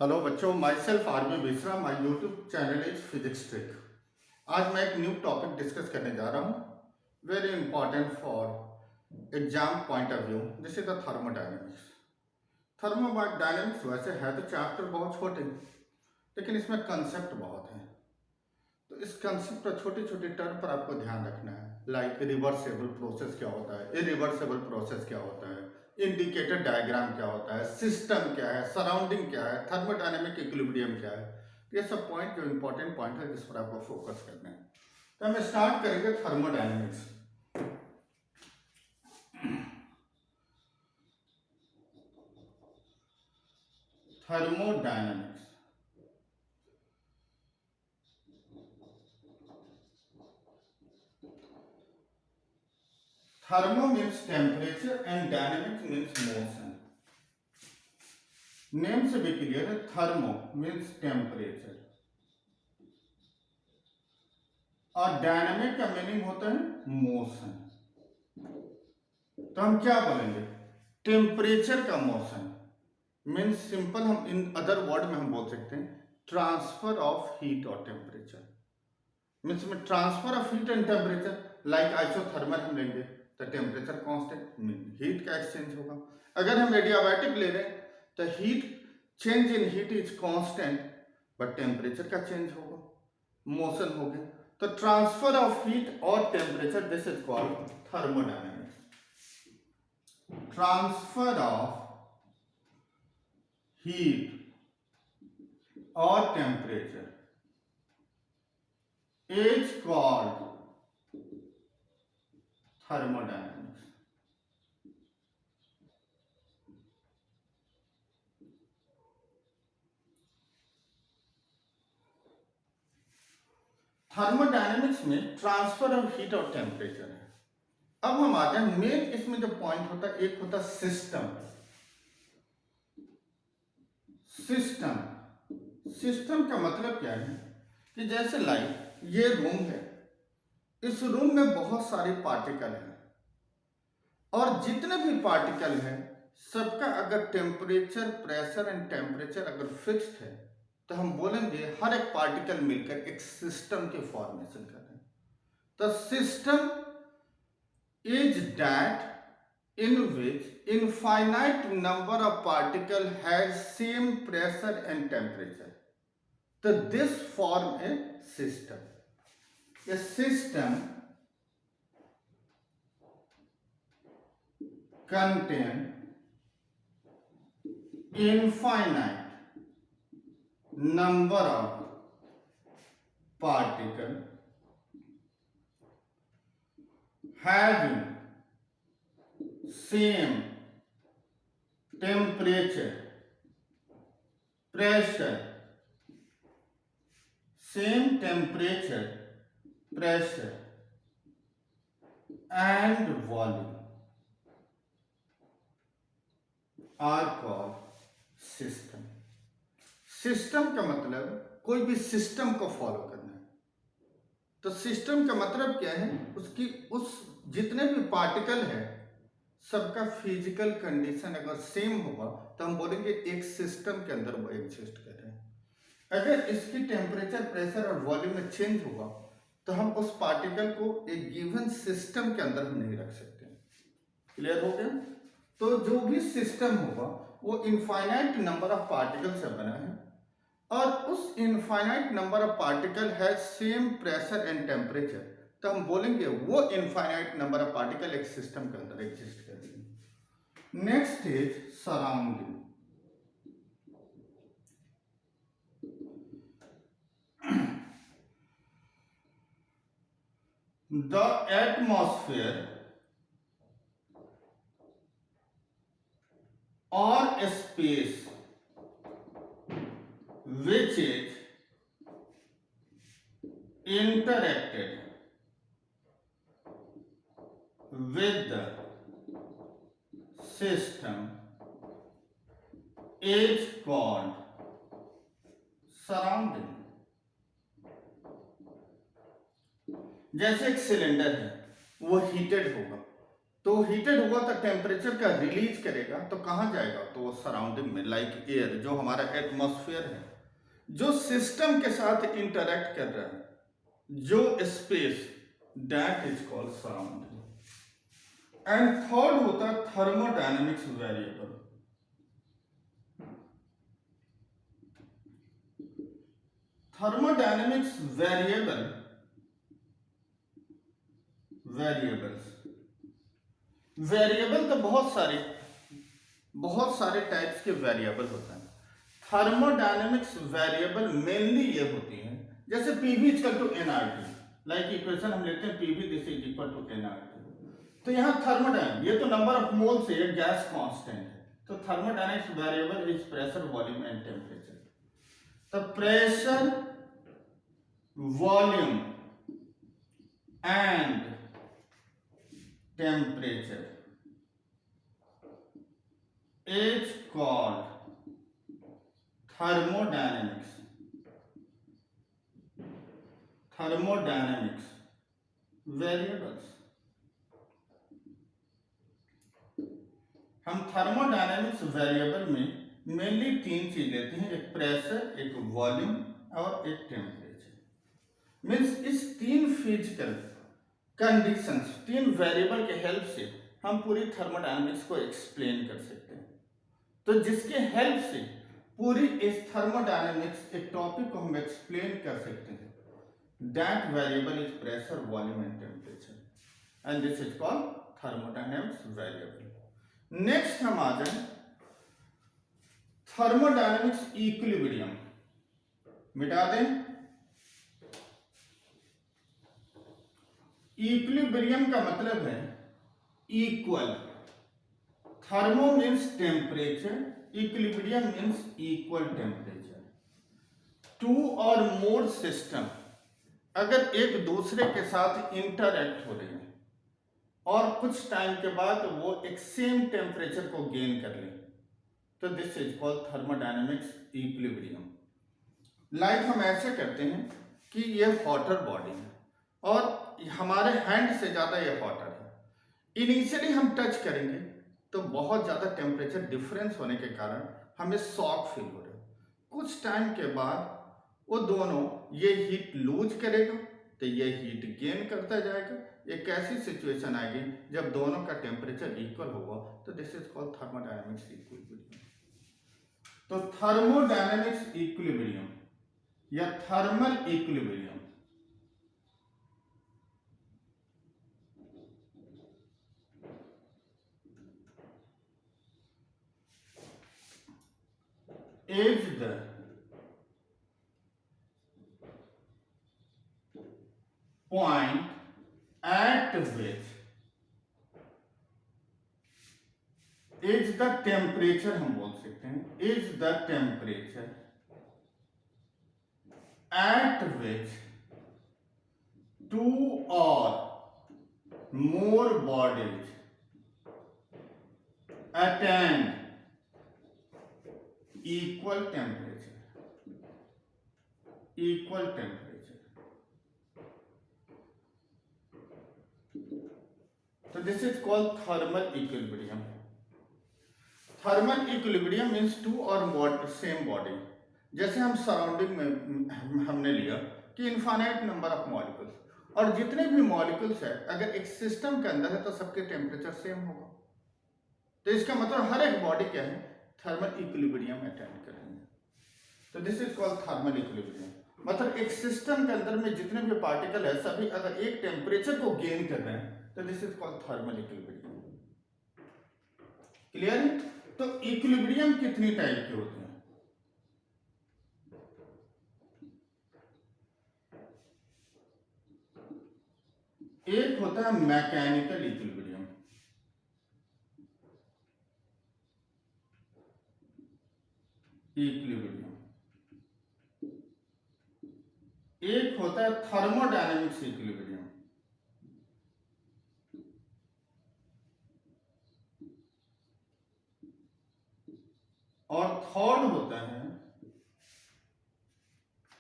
Hello बच्चों, my self R B Mishra. My YouTube channel is physics trick. आज मैं एक न्यू टॉपिक डिस्कस करने जा रहा हूँ, very important for exam point of view. This is the thermodynamics. Thermodynamics वैसे है तो चैप्टर बहुत छोटे, लेकिन इसमें कंसेप्ट बहुत है। तो इस कंसेप्ट पर छोटी छोटी टर्म पर आपको ध्यान रखना है। लाइक रिवर्सेबल प्रोसेस क्या होता है, इरिवर्सेबल प्रोसेस क्या होता है, इंडिकेटर डायग्राम क्या होता है, सिस्टम क्या है, सराउंडिंग क्या है, थर्मोडायनेमिक इक्विलिब्रियम क्या है। ये सब पॉइंट जो इंपॉर्टेंट पॉइंट है जिस पर आपको फोकस करना है। तो हम स्टार्ट करेंगे thermodynamics. Thermodynamics thermo means temperature and dynamics means motion. Name से भी क्लियर है, थर्मो मीन्स टेम्परेचर और डायनामिक का मीनिंग होता है मोशन। तो हम क्या बोलेंगे, टेम्परेचर का मोशन मीन्स सिंपल, हम इन अदर वर्ड में हम बोल सकते हैं ट्रांसफर ऑफ हीट और टेम्परेचर। मीन्स में transfer of heat and temperature, like isothermal हम लेंगे तो टेम्परेचर कांस्टेंट, हीट का एक्सचेंज होगा। अगर हम एडियाबैटिक ले रहे हैं तो heat change in heat is constant, but temperature का चेंज होगा, मोशन हो गया। तो ट्रांसफर ऑफ हीट और temperature, this is called thermodynamics. Transfer of heat और temperature is called thermodynamics. Thermodynamics में ट्रांसफर ऑफ हीट और टेम्परेचर है। अब हम आ जाए मेन, इसमें जो पॉइंट होता है एक होता है सिस्टम। सिस्टम का मतलब क्या है कि जैसे लाइक ये रूम है, इस रूम में बहुत सारे पार्टिकल हैं और जितने भी पार्टिकल हैं सबका अगर टेम्परेचर, प्रेशर एंड टेम्परेचर अगर फिक्स्ड है तो हम बोलेंगे हर एक पार्टिकल मिलकर एक सिस्टम के फॉर्मेशन कर रहे हैं। तो system is that in which infinite number of particle has same pressure and temperature. So this form a system. A system contain infinite number of particle having same temperature, pressure, same temperature, pressure and volume are called system. System का मतलब कोई भी system को follow करना है। तो system का मतलब क्या है, उसकी उस जितने भी पार्टिकल है सबका फिजिकल कंडीशन अगर सेम होगा तो हम बोलेंगे एक सिस्टम के अंदर वो एग्जिस्ट कर रहे हैं। अगर इसकी टेम्परेचर, प्रेशर और वॉल्यूम में चेंज होगा तो हम उस पार्टिकल को एक गिवन सिस्टम के अंदर हम नहीं रख सकते। क्लियर हो गया? तो जो भी सिस्टम होगा वो इनफाइनाइट नंबर ऑफ पार्टिकल से बना है और उस इनफाइनाइट नंबर ऑफ पार्टिकल है सेम प्रेशर एंड टेम्परेचर, तो हम बोलेंगे वो इनफाइनाइट नंबर ऑफ पार्टिकल एक सिस्टम के अंदर एग्जिस्ट कर रही है। Next is surrounding. The atmosphere और space which is interacted with the system is called surrounding. जैसे एक सिलेंडर है वो हीटेड होगा तो हीटेड हुआ तो टेम्परेचर का रिलीज करेगा, तो कहाँ जाएगा, तो वो सराउंडिंग में, लाइक एयर, जो हमारा एटमॉस्फेयर है, जो सिस्टम के साथ इंटरेक्ट कर रहा है, जो space, that is called surrounding. And third होता है thermodynamics variable. Thermodynamics variables, variable तो बहुत सारे टाइप्स के वेरिएबल होते हैं। थर्मोडायनेमिक्स वेरिएबल मेनली ये होती हैं, जैसे PV equal to NRT, like equation हम लेते हैं PV this is equal to NRT. तो यहाँ थर्मोडायनेमिक्स, ये तो नंबर ऑफ मोल से, ये गैस कांस्टेंट है, तो thermodynamics variable is pressure, volume and temperature. तो pressure, volume and temperature is called thermodynamics variables। हम थर्मोडायनेमिक्स वेरिएबल में मेनली तीन चीज लेते हैं, एक प्रेशर, एक वॉल्यूम और एक टेम्परेचर। मीन्स इस तीन फिजिकल कंडीशंस, तीन वेरिएबल के हेल्प से हम पूरी थर्मोडायनेमिक्स को एक्सप्लेन कर सकते हैं। तो जिसके हेल्प से पूरी इस थर्मोडायनेमिक्स एक टॉपिक को हम एक्सप्लेन कर सकते हैं, that variable is pressure, volume and temperature, and this is called thermodynamics variable. Next हम आ जाए थर्मोडायनेमिक्स इक्विलिब्रियम, मिटा दें। इक्विलिब्रियम का मतलब है equal, thermo means temperature, equilibrium means equal temperature. Two और मोर सिस्टम अगर एक दूसरे के साथ इंटरैक्ट हो रहे हैं और कुछ टाइम के बाद वो एक सेम टेम्परेचर को गेन कर ले, तो this is called thermodynamics equilibrium. Like हम ऐसे करते हैं कि ये हॉटर बॉडी है और हमारे हैंड से ज्यादा ये हॉटर है। इनिशियली हम टच करेंगे तो बहुत ज़्यादा टेम्परेचर डिफरेंस होने के कारण हमें शॉक फील हो रहा है। कुछ टाइम के बाद वो दोनों, ये हीट लूज करेगा तो ये हीट गेन करता जाएगा। एक ऐसी सिचुएशन आएगी जब दोनों का टेम्परेचर इक्वल होगा, तो this is called thermodynamics equilibrium. तो थर्मोडायनेमिक्स इक्विलिब्रियम या thermal equilibrium is the point at which is the temperature, हम बोल सकते हैं is the temperature at which two or more bodies attain equal temperature, so this is called thermal equilibrium. Thermal equilibrium means two or more same body। जैसे हम surrounding में हमने लिया कि इनफाइनाइट नंबर ऑफ मॉलिक्यूल्स, और जितने भी molecules है अगर एक सिस्टम के अंदर है तो सबके टेम्परेचर सेम होगा। तो इसका मतलब हर एक बॉडी क्या है, थर्मल इक्विलिब्रियम अटेंड करेंगे। तो this is called thermal equilibrium. मतलब एक सिस्टम के अंदर में जितने भी पार्टिकल है सभी अगर एक टेम्परेचर को गेन कर रहे हैं तो this is called thermal equilibrium. Clear है? तो इक्विलिब्रियम कितनी टाइप के होते हैं? एक होता है मैकेनिकल इक्विलिब्रियम, एक होता है थर्मोडायनेमिक्स इक्विलिब्रियम, और थर्ड होता है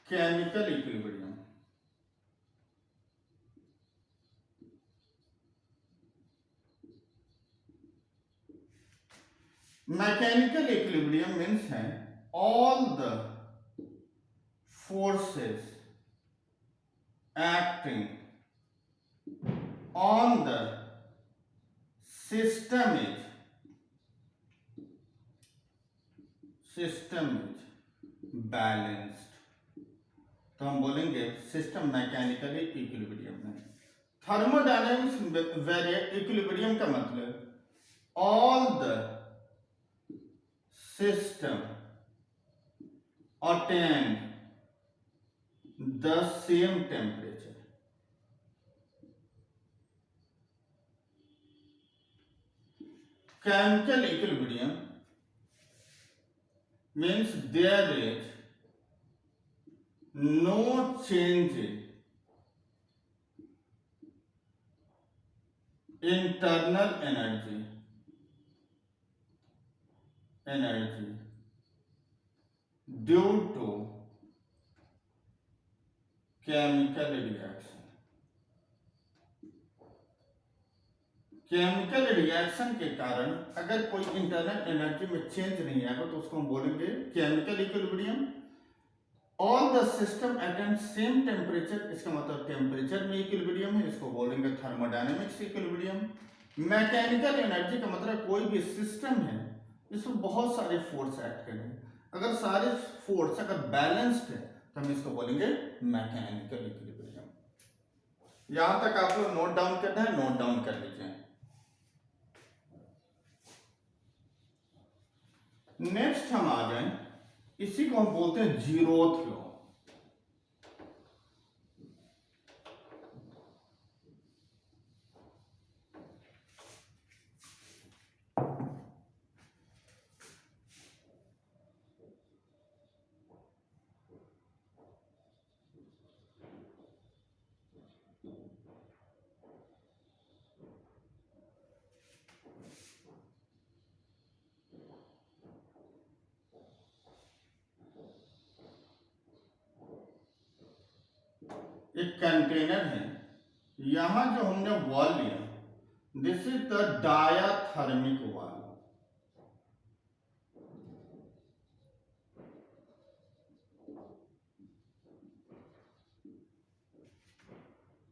chemical equilibrium. Mechanical equilibrium means है all the forces acting on the system is balanced। तो हम बोलेंगे सिस्टम मैकेनिकली इक्विलिब्रियम में। थर्मोडायनेमिक्स इक्विलिब्रियम का मतलब all the system attain the same temperature। Chemical equilibrium means there is no change in internal energy due to chemical reaction. Chemical reaction के कारण अगर कोई इंटरनल एनर्जी में चेंज नहीं आएगा तो उसको हम बोलेंगे chemical equilibrium. All the system attain same temperature, इसका मतलब टेम्परेचर में इक्विलिब्रियम है, इसको बोलेंगे थर्मोडायनेमिक्स इक्विलिब्रियम। मैकेनिकल एनर्जी का मतलब कोई भी सिस्टम है इसमें बहुत सारे फोर्स एक्ट करें, अगर सारे फोर्स अगर बैलेंस्ड है तो हम इसको बोलेंगे मैकेनिकल इक्विलिब्रियम। यहां तक आप लोग नोट डाउन करना है, नोट डाउन कर लीजिए। नेक्स्ट हम आ जाएं, इसी को हम बोलते हैं जीरोथ लॉ। एक कंटेनर है, यहां जो हमने वॉल लिया this is the diathermic wall.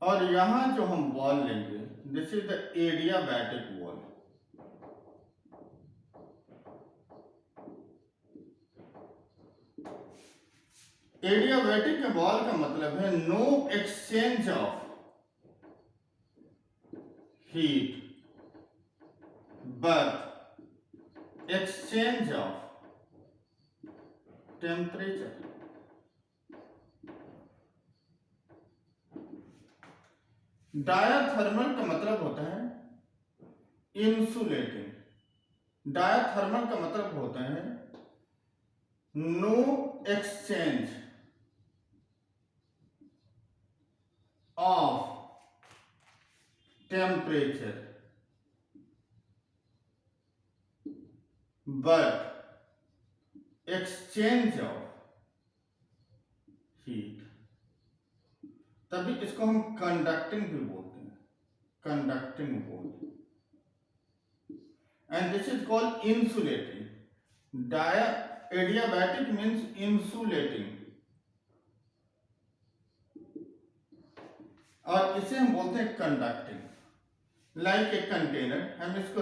और यहां जो हम वॉल लेंगे this is the adiabatic wall. Adiabatic wall का मतलब है no exchange of heat but exchange of temperature. Diathermal का मतलब होता है इंसुलेटिंग। डायाथर्मल का मतलब होता है no exchange of temperature but exchange of heat। तभी इसको हम कंडक्टिंग भी बोलते हैं, कंडक्टिंग बोल। And this is called insulating. Adiabatic means insulating और इसे हम बोलते हैं कंडक्टिंग। लाइक ए कंटेनर, हम इसको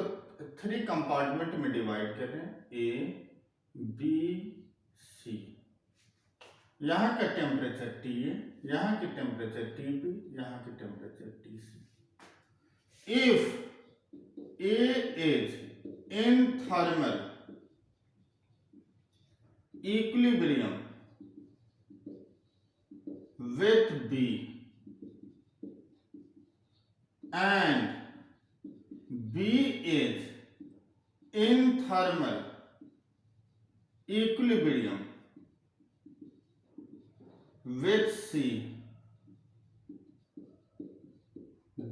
3 कंपार्टमेंट में डिवाइड कर रहे हैं, ए बी सी। यहां का टेम्परेचर टी है, यहां की टेम्परेचर टी बी, यहां की temperature T C. If A is in thermal equilibrium with B and B is in thermal equilibrium with C,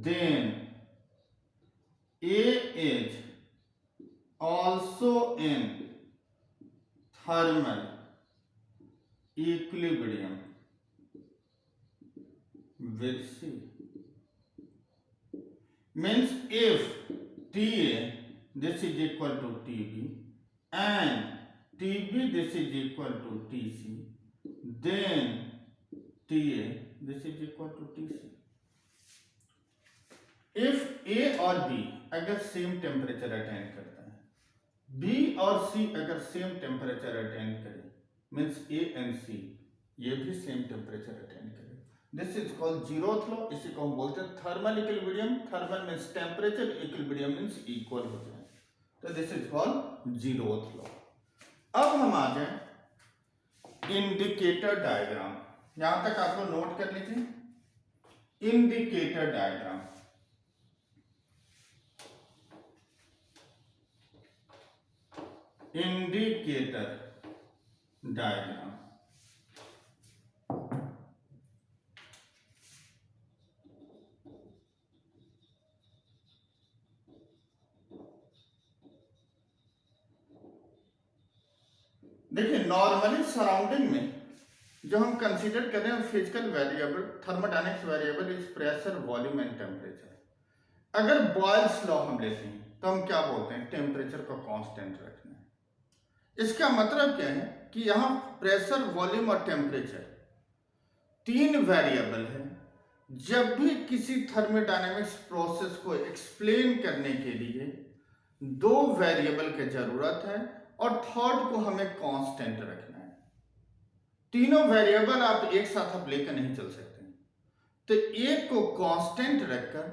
then A is also in thermal equilibrium with C। Means if TA this is equal to TB, and TB this is equal to TC, then TA this is equal to TC. If A और B अगर same temperature attend करता है, B और C अगर same temperature attend करे, means A and C ये भी same temperature attend करे, this is called zeroth law. इसी को हम बोलते हैं thermal equilibrium. Thermal means temperature, equilibrium means equal हो जाए, तो this is called zeroth law. अब हम आ जाए इंडिकेटर डायग्राम. यहां तक आप लोग नोट कर लीजिए. Indicator diagram, indicator diagram. देखिए नॉर्मली सराउंडिंग में जो हम कंसीडर कर रहे हैं physical variable, thermodynamics variable is pressure, volume and temperature. अगर बॉयल्स लॉ हम लेते हैं तो हम क्या बोलते हैं, टेम्परेचर को कांस्टेंट रखना है. इसका मतलब क्या है कि यहाँ प्रेशर, वॉल्यूम और टेम्परेचर तीन वेरिएबल है. जब भी किसी थर्मोडायनेमिक्स प्रोसेस को एक्सप्लेन करने के लिए दो वेरिएबल की जरूरत है और थर्ड को हमें कांस्टेंट रखना है. तीनों वेरिएबल आप एक साथ आप लेकर नहीं चल सकते, तो एक को कांस्टेंट रखकर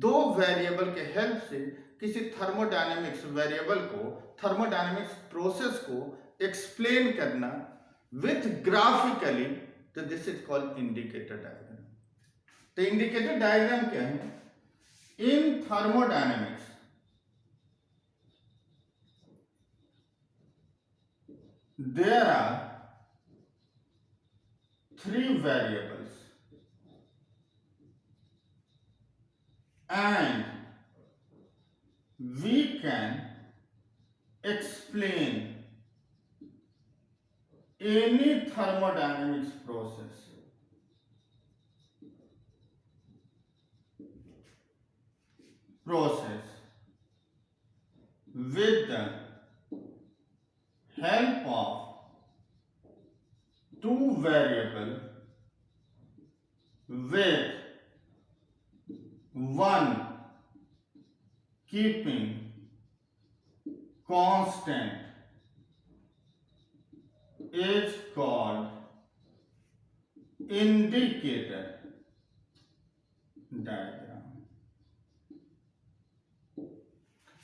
दो वेरिएबल के हेल्प से किसी थर्मोडायनेमिक्स वेरिएबल को, थर्मोडायनेमिक्स प्रोसेस को एक्सप्लेन करना विथ ग्राफिकली, तो this is called indicator diagram. तो इंडिकेटर डायग्राम क्या है, इन thermodynamics there are three variables and we can explain any thermodynamics process with the help of two variable with one keeping constant is called indicator diagram.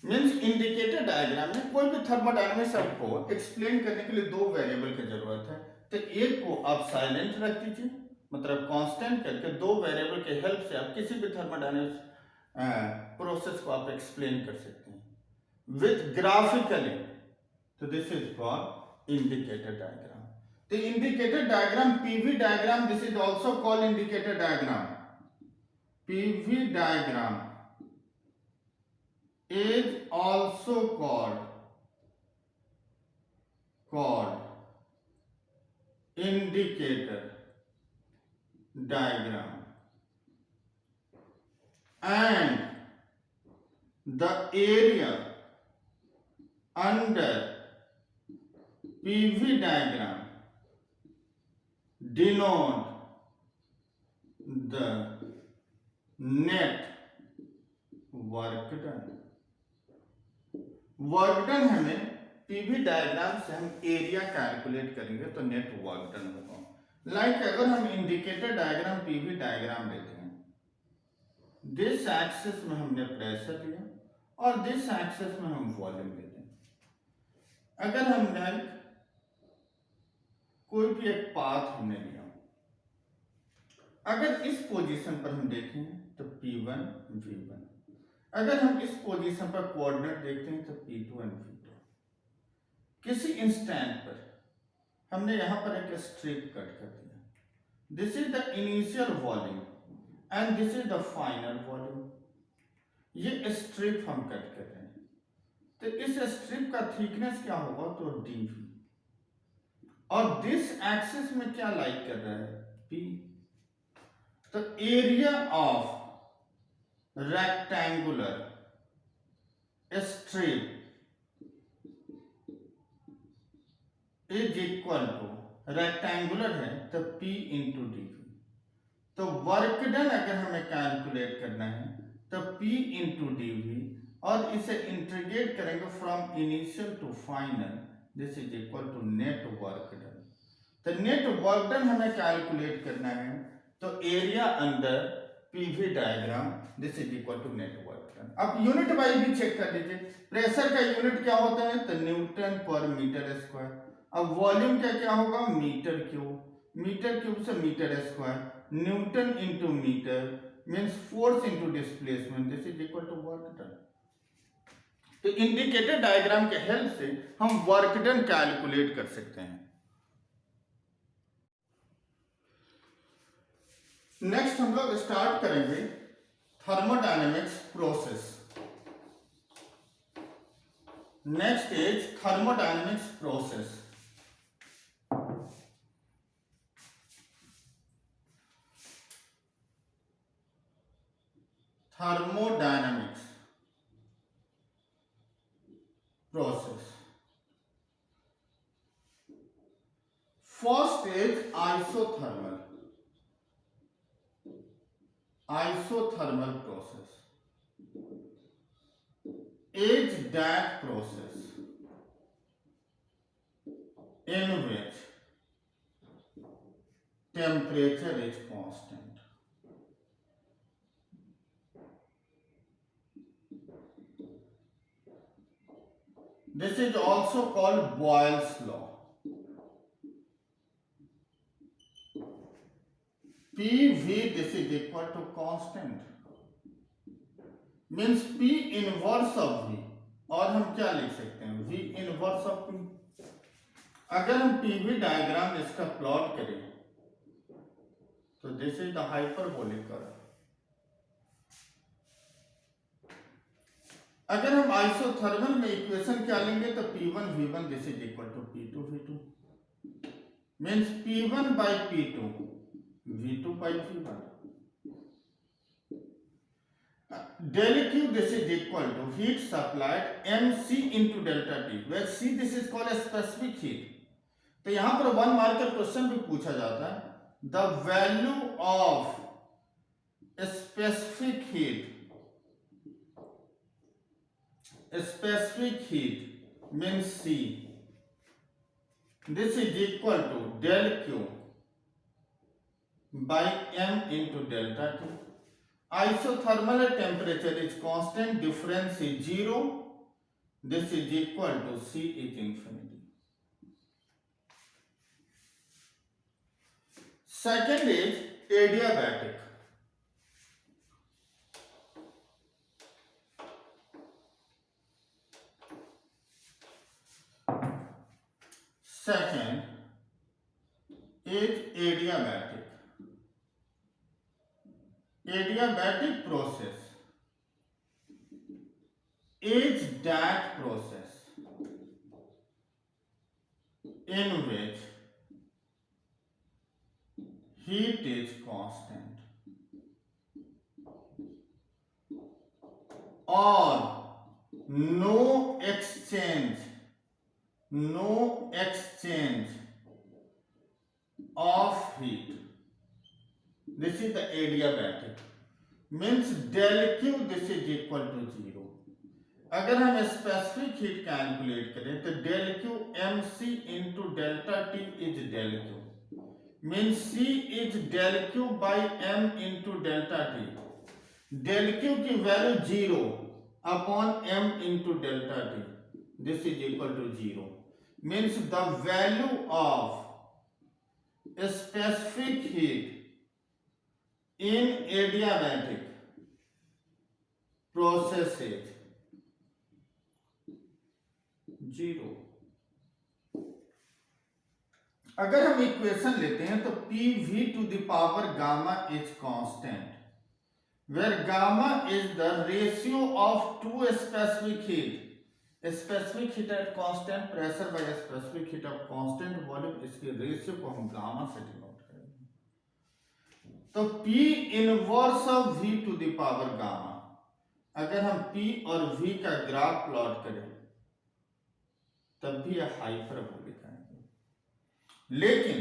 Means indicator diagram में कोई भी thermodynamics आपको explain करने के लिए दो variable की जरूरत है, तो एक को आप साइलेंट रख दीजिए, मतलब कांस्टेंट करके दो वेरिएबल के हेल्प से आप किसी भी थर्मोडायनेमिक्स प्रोसेस को आप एक्सप्लेन कर सकते हैं विथ ग्राफिकली, तो this is called indicator diagram. तो indicator diagram, PV diagram, this is also called indicator diagram. PV diagram is also called indicator diagram, and the area under PV diagram denote the net work done. Work done हमें PV diagram से हम area calculate करेंगे तो net work done होगा. Like अगर हम indicator diagram, PV diagram लेते हैं, दिस एक्सिस में हमने प्रेशर लिया और दिस एक्सिस में हम वॉल्यूम लेते हैं. अगर हम लाइक कोई भी एक पाथ हमने लिया, अगर इस पोजीशन पर हम देखें तो P1 V1, अगर हम इस पोजीशन पर कोऑर्डिनेट देखते हैं तो P2 एंड V2. किसी इंस्टेंट पर हमने यहां पर एक स्ट्रिप कट कर दिया, this is the initial volume and this is the final volume. ये स्ट्रिप हम कट कर रहे हैं, तो इस स्ट्रिप का थिकनेस क्या होगा, तो dV, और दिस एक्सिस में क्या लाइक कर रहा है, P. तो area of rectangular strip is equal two rectangular है तो P इंटू डी वी। तो वर्क डन अगर हमें कैलकुलेट करना है तो P इंटू डी वी, और इसे इंटीग्रेट करेंगे from initial to final, this is equal to net work done. तो नेट वर्क डन हमें कैलकुलेट करना है तो area under PV diagram, this is equal to net work done. अब unit wise भी चेक कर लीजिए। प्रेशर का यूनिट क्या होता है तो न्यूटन पर मीटर स्क्वायर। अब वॉल्यूम का क्या होगा मीटर क्यूब, मीटर क्यूब से metre square, newton into metre means force into displacement, this is equal to work done. तो इंडिकेटर डायग्राम के हेल्प से हम वर्क डन कैलकुलेट कर सकते हैं। नेक्स्ट हम लोग स्टार्ट करेंगे thermodynamics process. Next is thermodynamics process. Thermodynamics process. First is isothermal, isothermal process is that process in which temperature is constant. This is also called Boyle's law. PV, this is equal to constant, means P inverse of V, और हम क्या लिख सकते हैं V inverse of P। अगर हम PV diagram इसका plot करें तो this is the hyperbolic curve. अगर हम आइसोथर्मल में इक्वेशन क्या लेंगे तो P1 V1 this is equal to P2 V2, means P1 by P2 V2 by V1। Del Q this is equal to heat supplied mc into delta T, where C this is called a specific heat। तो यहां पर 1 mark का question भी पूछा जाता है, the value of specific heat means C, this is equal to del Q by m into delta T। Isothermal temperature is constant, difference is 0, this is equal to C is infinity। Second is adiabatic। Second is adiabatic। Adiabatic process is that process in which heat is constant or no exchange of heat, this is the adiabatic, means del Q this is equal to 0। अगर हम specific heat calculate करें तो del Q mc into delta T is del Q, means C is del Q by m into delta T। del Q की value 0 upon m into delta T, this is equal to 0, means the value of specific heat in adiabatic process is 0। अगर हम equation लेते हैं तो PV to the power gamma is constant, where gamma is the ratio of two specific heat, specific heat at constant pressure by specific heat of constant volume, इसके ratio को हम gamma से denote करेंगे। तो P inverse of V to the power gamma, अगर हम P और V का ग्राफ प्लॉट करें तब भी यह हाइपरबोलिक आएंगे। लेकिन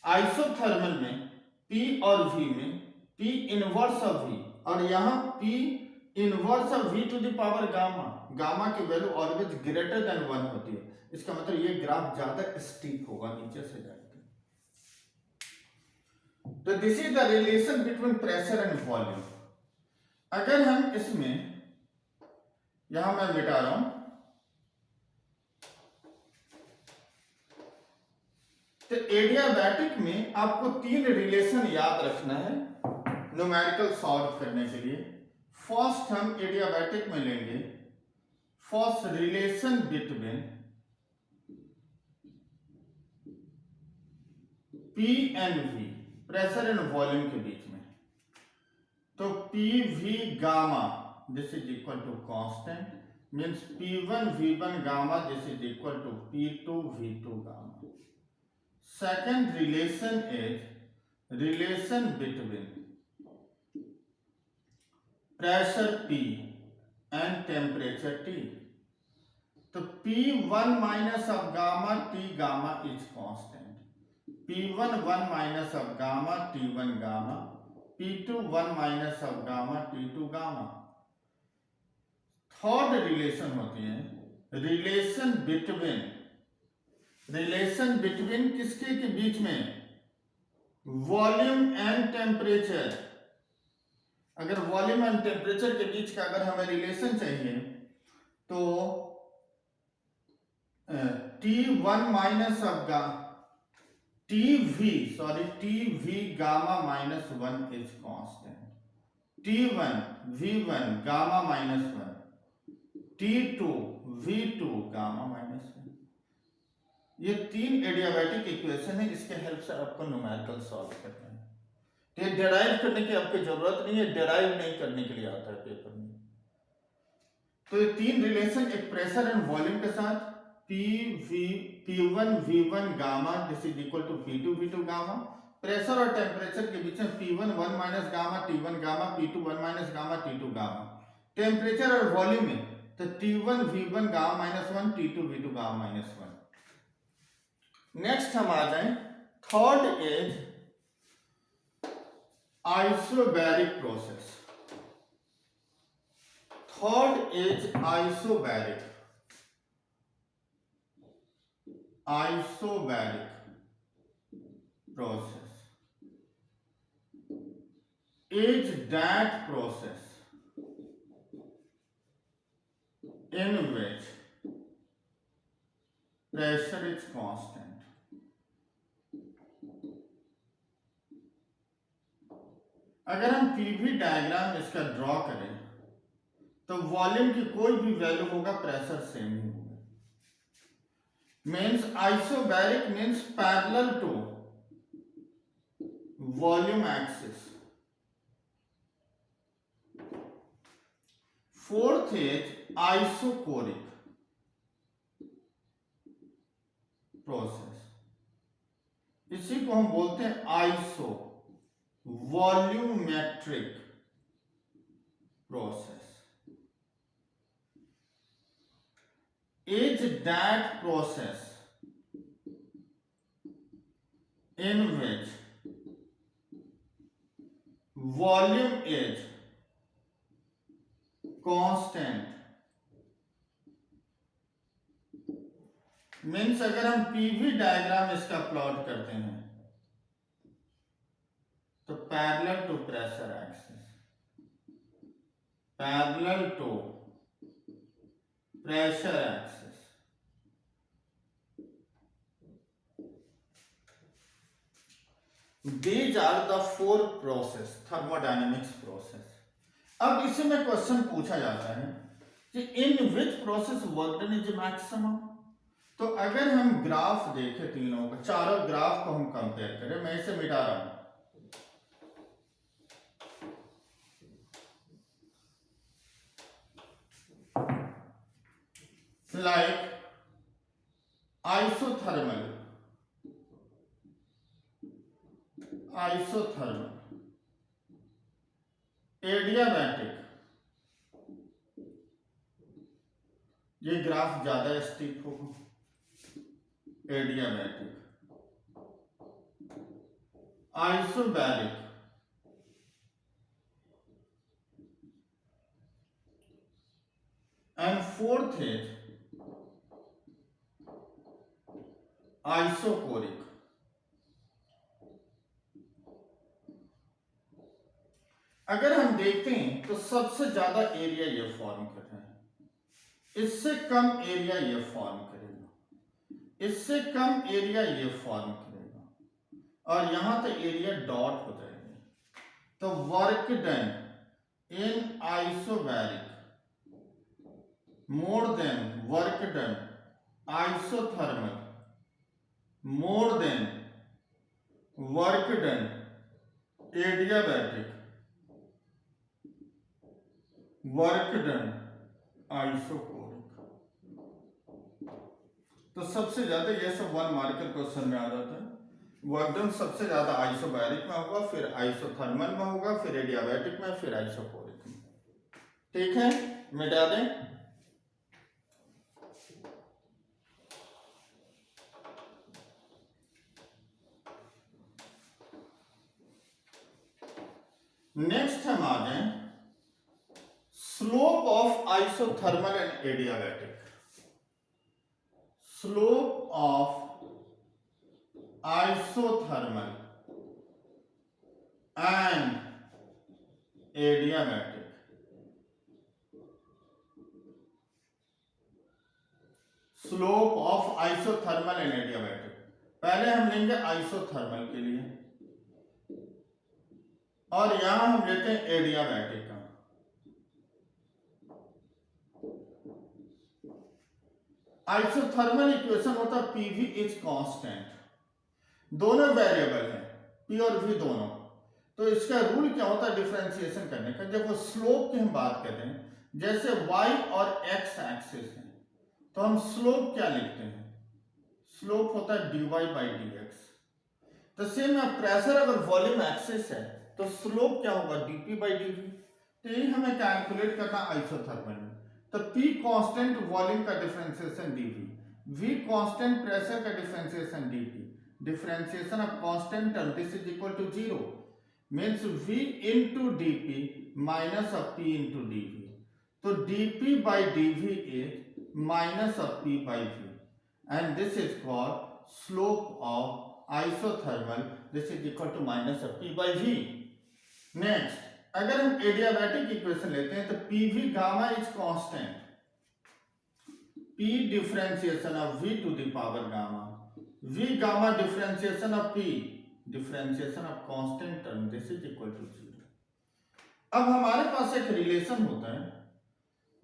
आइसोथर्मल में P और V में P इनवर्स ऑफ V, और यहाँ P inverse of V to the power gamma, gamma की वैल्यू ऑलवेज ग्रेटर देन 1 होती है। इसका मतलब ये ग्राफ ज्यादा स्टीप होगा नीचे से जाएगा। तो this is the relation between pressure and volume. अगर हम इसमें, यहां मैं मिटा रहा हूं, तो एडियाबैटिक में आपको 3 रिलेशन याद रखना है न्यूमेरिकल सॉल्व करने के लिए। फर्स्ट हम एडियाबैटिक में लेंगे first relation between P and V, pressure and volume के बीच में। तो PV gamma this is equal to constant, means P1 V1 gamma this is equal to P2 V2 gamma. Second relation is relation between pressure P and temperature T। तो P1 minus of gamma T gamma is constant, P1 1 minus of gamma T1 gamma, P2 1 minus of gamma T2 gamma. Third relation होती है relation between किसके के बीच में, volume and temperature. अगर volume and temperature के बीच का अगर हमें रिलेशन चाहिए तो T1 minus of TV gamma minus 1 is constant, T1 V1 gamma minus 1, T2 V2 gamma minus 1। ये 3 एडियाबैटिक इक्वेशन है, इसके हेल्प से आपको न्यूमेरिकल सॉल्व करना है। तो ये डेराइव करने की आपकी जरूरत नहीं है, डेराइव नहीं करने के लिए आता है पेपर में। तो ये 3 रिलेशन, एक प्रेशर एंड वॉल्यूम के साथ P1 V1 gamma this is equal to P2 V2 gamma, pressure और टेम्परेचर के बीच में P1 1 minus gamma T1 gamma, P2 1 minus gamma T2 gamma. Temperature और वॉल्यूम में तो T1 V1 gamma minus 1, T2 V2 gamma minus 1। Next हम आ जाए, third is isobaric process. Third is isobaric process is that process in which pressure is constant। अगर हम PV diagram इसका draw करें तो वॉल्यूम की कोई भी वैल्यू होगा, प्रेशर सेम ही होगा। means isobaric means parallel to volume axis। fourth is isochoric process, इसी को हम बोलते हैं iso volumetric process. Is that process in which volume is constant। Means अगर हम PV डायग्राम इसका प्लॉट करते हैं तो parallel to pressure axis, parallel to pressure axis, these are the 4 process thermodynamics process। अब इसी में क्वेश्चन पूछा जाता है कि in which process work done is maximum. तो अगर हम ग्राफ देखें तीनों का, चारों ग्राफ को हम कंपेयर करें, मैं इसे मिटा रहा हूं। लाइक आइसोथर्मल एडियाबैटिक, ये ग्राफ ज्यादा स्टीप होगा adiabatic. isobaric, and fourth is isocoric. अगर हम देखते हैं तो सबसे ज्यादा एरिया ये फॉर्म कर रहे हैं, इससे कम एरिया ये फॉर्म करेगा, इससे कम एरिया ये फॉर्म करेगा, और यहां तो एरिया डॉट हो जाएगी। तो वर्क डन इन isobaric more than work done isothermal more than work done adiabatic work done isochoric. तो सबसे ज्यादा ये सब 1 मार्कर क्वेश्चन में आ जाता है। वर्क डन सबसे ज्यादा आइसोबैरिक में होगा, फिर आइसोथर्मल में होगा, फिर एडियाबैटिक में, फिर आइसोकोरिक में। ठीक है, मिटा दें। नेक्स्ट हम आ गए slope of isothermal and adiabatic. Slope of isothermal and adiabatic. Slope of isothermal and adiabatic. पहले हम लेंगे आइसोथर्मल के लिए, और यहां हम लेते हैं एडियाबैटिक का। आइसोथर्मल इक्वेशन होता है पीवी इज कांस्टेंट, दोनों वेरिएबल है पी और वी दोनों। तो इसका रूल क्या होता है डिफरेंशिएशन करने का? देखो स्लोप की हम बात करते हैं, जैसे y और x एक्सिस है, तो हम स्लोप क्या लिखते हैं? स्लोप होता है dy बाई dx। तो सेम प्रेशर अगर वॉल्यूम एक्सिस है तो स्लोप क्या होगा? dp by dv। तो यही हमें कैलकुलेट करना आइसोथर्मल में। तो p कांस्टेंट वॉल्यूम का differentiation dv, v constant pressure का differentiation dp, differentiation of constant term this is equal to 0 means v into dp minus of p into dv। तो dp by dv is minus of p by v and this is called slope of isothermal, this is equal to minus of p by v। Next, अगर हम adiabatic equation लेते हैं तो pv gamma is constant, p differentiation of v to the power gamma, v gamma differentiation of p differentiation of constant term this is equal to 0। अब हमारे पास एक relation होता है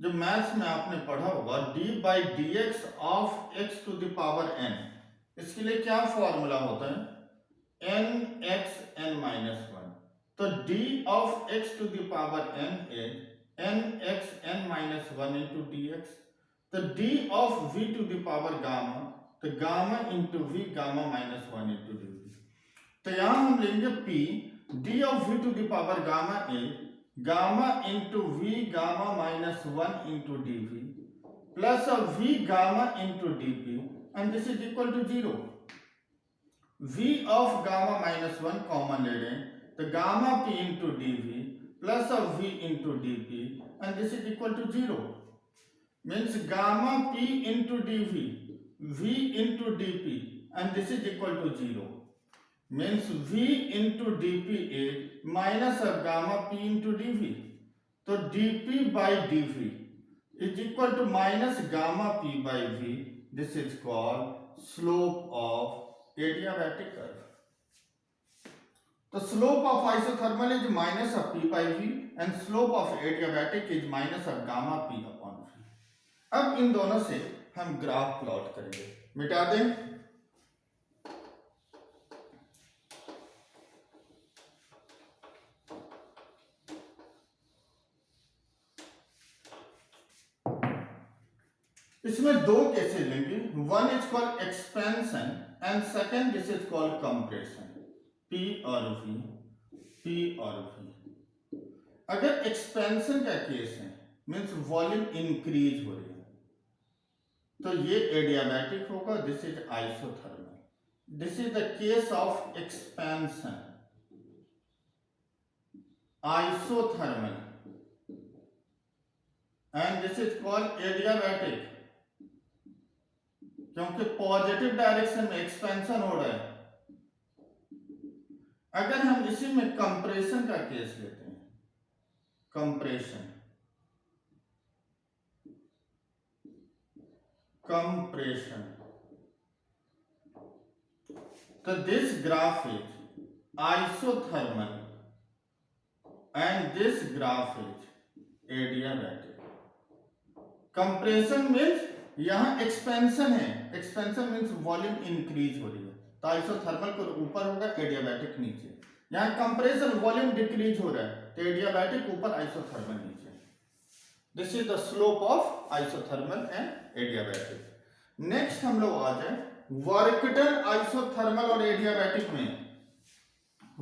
जो मैथ्स में आपने पढ़ा होगा, d by D X of x to the power n। इसके लिए क्या फॉर्मूला होता है? n x n minus 1। तो d of x to the power n is n x n minus 1 into dx। तो d of v to the power gamma, तो gamma into v gamma minus 1 into dv। तो यहां हम लेंगे p, d of v to the power gamma is gamma into v gamma minus 1 into dv plus of v gamma into dp and this is equal to 0। v of gamma minus 1 common ले लें, तो gamma p into dv plus of v into dp and this is equal to 0 means gamma p into dv v into dp and this is equal to 0 means v into dp is minus of gamma p into dv। तो dp by dv is equal to minus gamma p by v, this is called slope of adiabatic curve. तो slope of isothermal is minus of p by v and slope of adiabatic is minus of gamma p upon v। अब इन दोनों से हम graph plot करेंगे, मिटा दें। इसमें दो केसेस लेंगे, one is called expansion and second this is called compression, P और V, P और V। अगर एक्सपेंशन का केस है मीन्स वॉल्यूम इंक्रीज हो रही है, तो ये एडियाबैटिक होगा, this is isothermal. This is the case of expansion isothermal and this is called adiabatic, क्योंकि पॉजिटिव डायरेक्शन में एक्सपेंशन हो रहा है। अगर हम इसी में कंप्रेशन का केस लेते हैं, कंप्रेशन तो this graph is isothermal and this graph is adiabatic. Compression means यहां एक्सपेंशन है, एक्सपेंशन मीन्स वॉल्यूम इंक्रीज हो रही है, तो आइसोथर्मल को ऊपर होगा, एडियाबैटिक नीचे। यहां कंप्रेशन वॉल्यूम डिक्रीज हो रहा है, तो एडियाबैटिक ऊपर, आइसोथर्मल नीचे। This is the slope of isothermal and adiabatic. Next हम लोग आ जाए वर्क डन आइसोथर्मल और एडियाबैटिक में।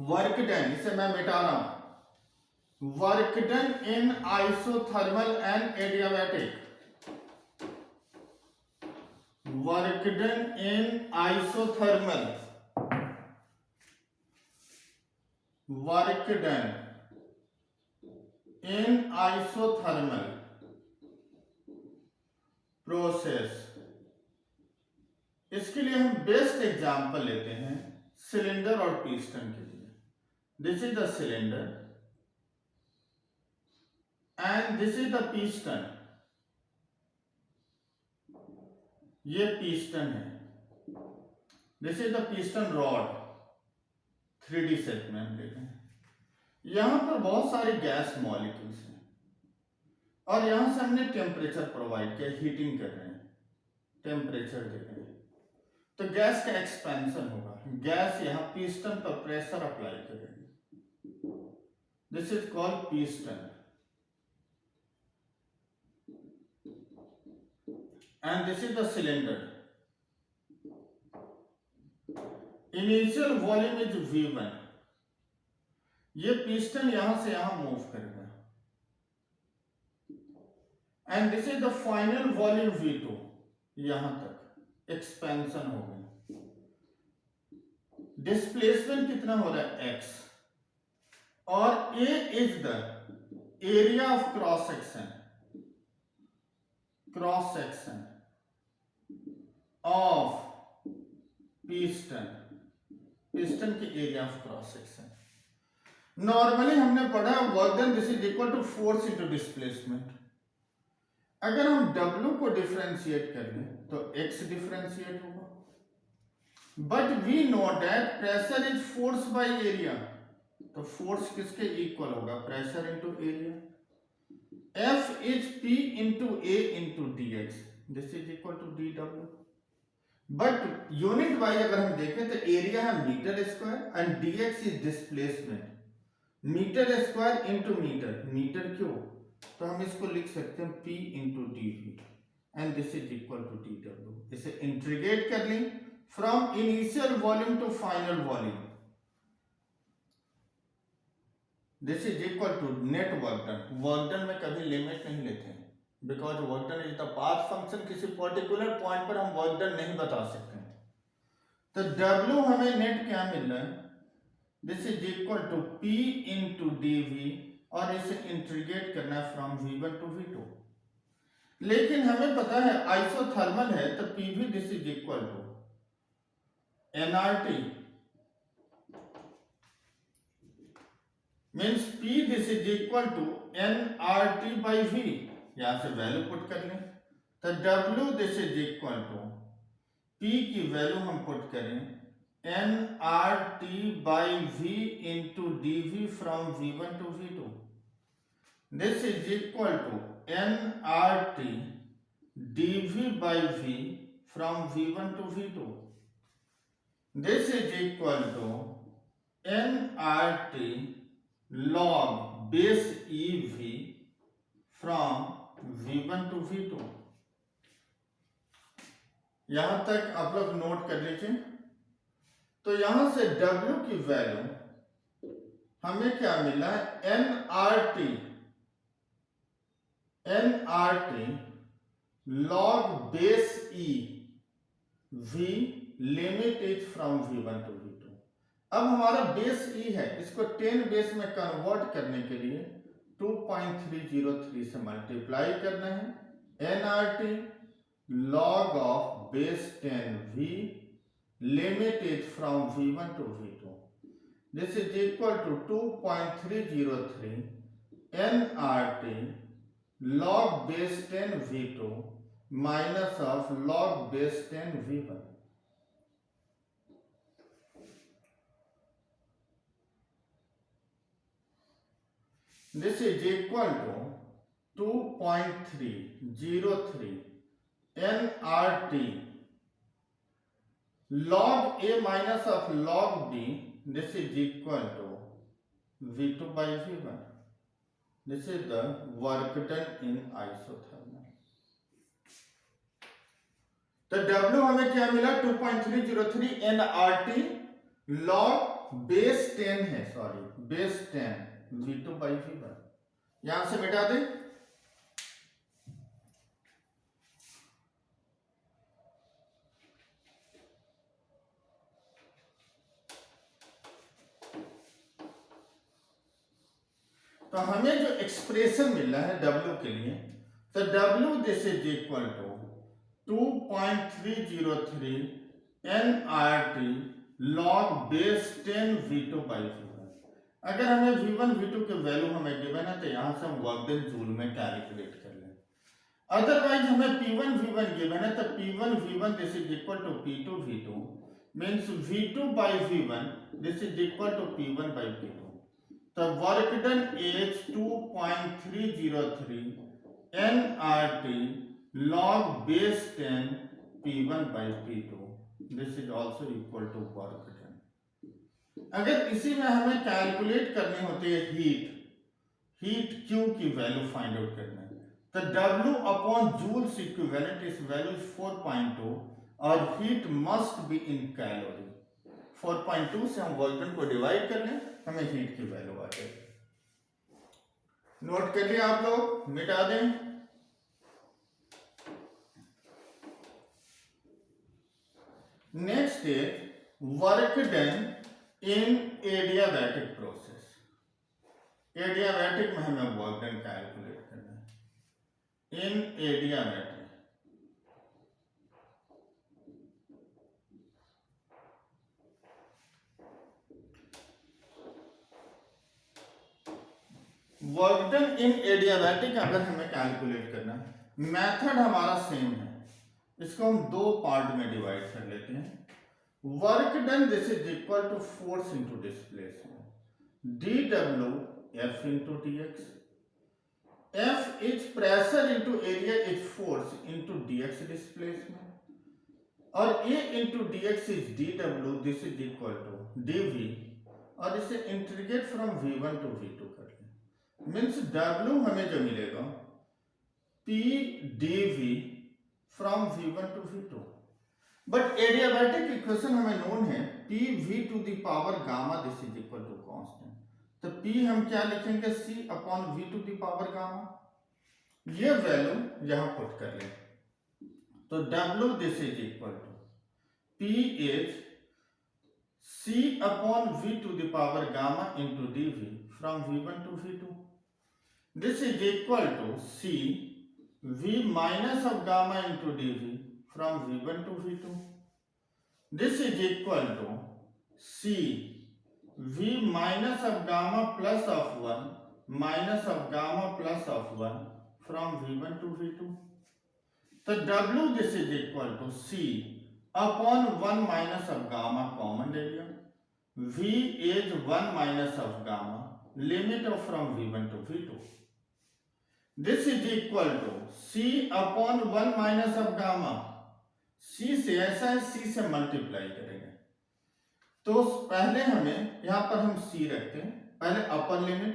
वर्क डन, इसे मैं मिटा रहा हूं, work done in isothermal and adiabatic. Work done in isothermal, work done in isothermal process. इसके लिए हम बेस्ट एग्जांपल लेते हैं सिलेंडर और पिस्टन के लिए। This is the cylinder and this is the piston. ये पिस्टन है, this is the piston rod, 3D set में हम देखें। यहां पर बहुत सारे गैस मॉलिक्यूल्स हैं और यहां से हमने टेम्परेचर प्रोवाइड किया, हीटिंग कर रहे हैं, टेम्परेचर दे रहे हैं, तो गैस का एक्सपेंशन होगा। गैस यहां पिस्टन पर प्रेशर अप्लाई करेगी, this is called piston and this is the cylinder. Initial volume is V1. ये पिस्टन यहां से यहां मूव करेगा and this is the final volume V2, यहां तक एक्सपेंशन हो गई। डिस्प्लेसमेंट कितना हो रहा है, x, और A is the area of cross section, cross section of piston, piston की area of cross section. Normally हमने पढ़ा है work done this is equal to force into displacement. अगर हम W को डिफरेंशिएट कर लें तो x डिफरेंशिएट होगा, but we know that pressure is force by area, तो फोर्स किसके इक्वल होगा, pressure into area. F is P into A into dx, this is equal to dW. But unit wise अगर हम देखें तो area है metre square and dx is displacement, metre square into metre, metre cube, तो हम इसको लिख सकते हैं P into dV and this is equal to dW। इसे इंटीग्रेट कर लें from initial volume to final volume, this is equal to net work done. Work done में कभी लिमिट नहीं लेते हैं, because work done is the path function, किसी particular point पर हम वर्क डन नहीं बता सकते हैं। तो W हमें नेट क्या मिल रहा है, this is equal to P into dV, और इसे इंटीग्रेट करना है फ्रॉम V1 टू V2। लेकिन हमें पता है आइसोथर्मल है तो PV this is equal to nRT means P this is equal to nRT by V। यहां से वैल्यू पुट कर लें तो W this is equal to P की वैल्यू हम पुट करें nRT by V into dV from V1 to V2, this is equal to nRT dV by V from V1 to V2, this is equal to nRT log base EV from V1 to V2। यहां तक आप लोग note कर लीजिए। तो यहां से W की वैल्यू हमें क्या मिला है, nRT log base E V limit is from V1 to V2। अब हमारा बेस ई है, इसको 10 बेस में कन्वर्ट करने के लिए 2.303 से मल्टीप्लाई करना है। nRT log of base 10v limit is from v1 to v2. This is equal to 2.303 nRT log base 10 v2 minus of log base 10 v1. This is equal to 2.303 nRT log A minus of log B. This is equal to V2 by V1. This is the work done in isothermal. तो W हमें क्या मिला? 2.303 nRT log base 10 है, sorry base 10 V2 by V1. यहां से मिटा दें। तो हमें जो एक्सप्रेशन मिल रहा है W के लिए, तो W this is equal to 2.303 nRT log base 10 V2 by V1. अगर हमें V1 V2 के वैल्यू हमें गिवन है तो यहां से हम वर्क डन जूल में कैलकुलेट कर लें। अदरवाइज हमें P1 V1 गिवन है तो P1 V1 this is equal to P2 V2 means V2 by V1 this is equal to P1 by P2. The work done is 2.303 nRT log base 10 P1 by P2. This is also equal to work done. अगर इसी में हमें calculate करनी होती है heat Q की value find out करना है, तो W अपॉन जूल्स इक्विवेलेंट इस वैल्यू 4.2 और heat must be in calorie. 4.2 से हम वर्क डन को डिवाइड कर लें, हमें हीट की वैल्यू आ जाएगी। नोट कर लिया आप लोग, मिटा दें। Next is work done in adiabatic process. Adiabatic में हमें वर्क डन कैलकुलेट करना है। In adiabatic work done in adiabatic अगर हमें कैलकुलेट करना है, मेथड हमारा सेम है। इसको हम दो पार्ट में डिवाइड कर लेते हैं। Work done this is equal to force into displacement, dW F into dx. F is pressure into area is force into dx displacement, और A into dx is dW. This is equal to dV, और इसे integrate from V1 to V2 कर लें। Means W हमें जो मिलेगा P dV from V1 to V2। But adiabatic equation हमें known है PV to the power gamma this is equal to constant. तो P हम क्या लिखेंगे? C upon V to the power gamma. ये वैल्यू यहां पुट कर लें, तो W this is equal to P is C upon V to the power gamma into dV from V1 to V2. This is equal to C V minus of gamma into dV from V1 to V2. This is equal to C V minus of gamma plus of 1 minus of gamma plus of 1 from V1 to V2. So W this is equal to C upon 1 minus of gamma common area. V is 1 minus of gamma, limit of from V1 to V2. This is equal to C upon 1 minus of gamma. C से ऐसा है, C से multiply करेंगे तो पहले हमें यहां पर हम C रखते हैं, पहले अपर लिमिट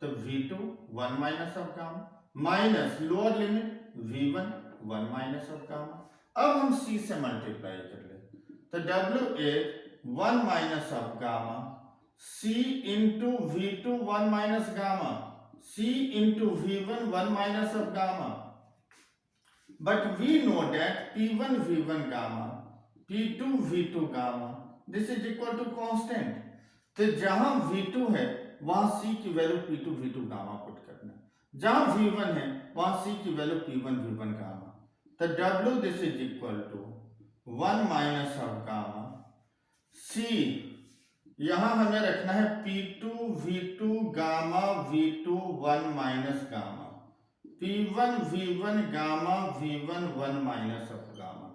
तो V2 1 minus of gamma minus lower limit V1 1 minus of gamma. अब हम C से मल्टीप्लाई कर ले तो W is 1 minus of gamma C into V2 1 minus gamma C into V1 1 minus of gamma. But we know that P1 V1 gamma, P2 V2 gamma, this is equal to constant. तो जहां V2 है वहां C की value P2 V2 gamma put करना है। जहां V1 है वहां C की वैल्यू P1 V1 गामा। तो W this is equal to 1 minus of gamma C, यहां हमें रखना है P2 V2 gamma V2 1 minus gamma, P1 V1 gamma V1 1 minus of gamma.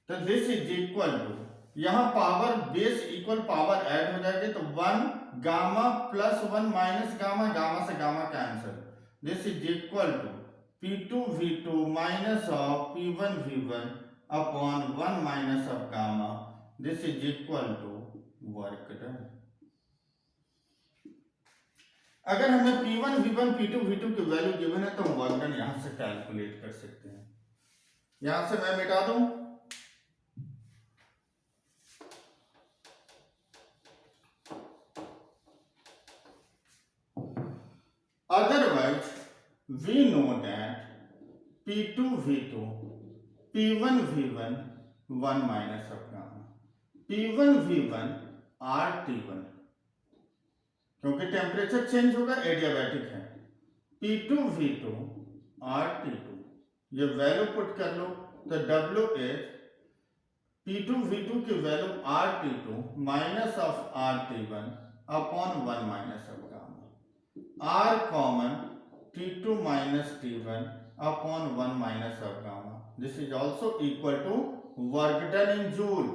तो दिस इज इक्वल टू, यहां power base equal power add हो जाएगी तो 1 gamma plus 1 minus gamma, gamma से gamma cancel, this is equal to P2 V2 minus of P1 V1 upon 1 minus of gamma, this is equal to work done. अगर हमें P1 V1 P2 V2 की value given है तो हम work done यहां से calculate कर सकते हैं। यहां से मैं मिटा दूं, otherwise we know that P2 V2 P1 V1 1 minus of gamma, P1 V1 RT1, क्योंकि टेम्परेचर चेंज होगा एडियाबैटिक है, P2 V2 RT2, ये वैल्यू पुट कर लो तो W इज P2 V2 की value RT2 minus of RT1 upon 1 minus of gamma, R common T2 minus T1 upon 1 minus of gamma. This is also equal to work done in joule.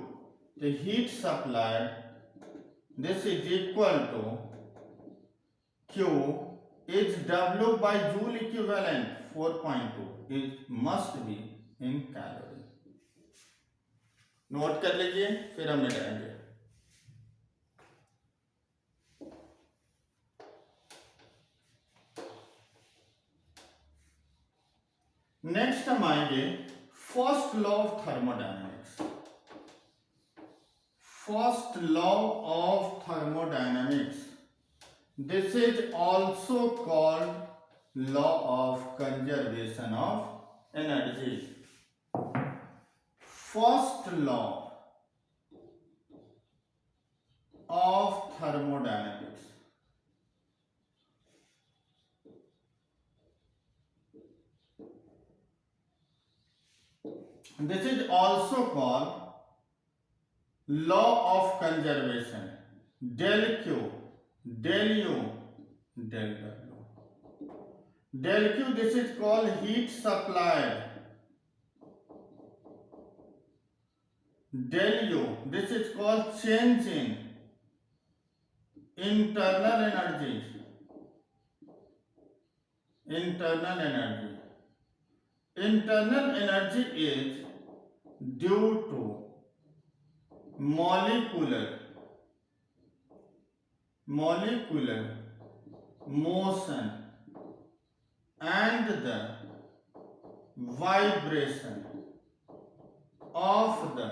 The heat supplied, this is equal to Q is W by joule equivalent 4.2. It must be in calorie. Note कर लीजिए फिर हम मिटाएंगे। Next हम आएंगे first law of thermodynamics. First law of thermodynamics, this is also called law of conservation of energy. First law of thermodynamics, this is also called law of conservation, del Q, del U, del W. Del Q, this is called heat supplied. Del U, this is called change in internal energy. Internal energy. Internal energy is due to molecular motion and the vibration of the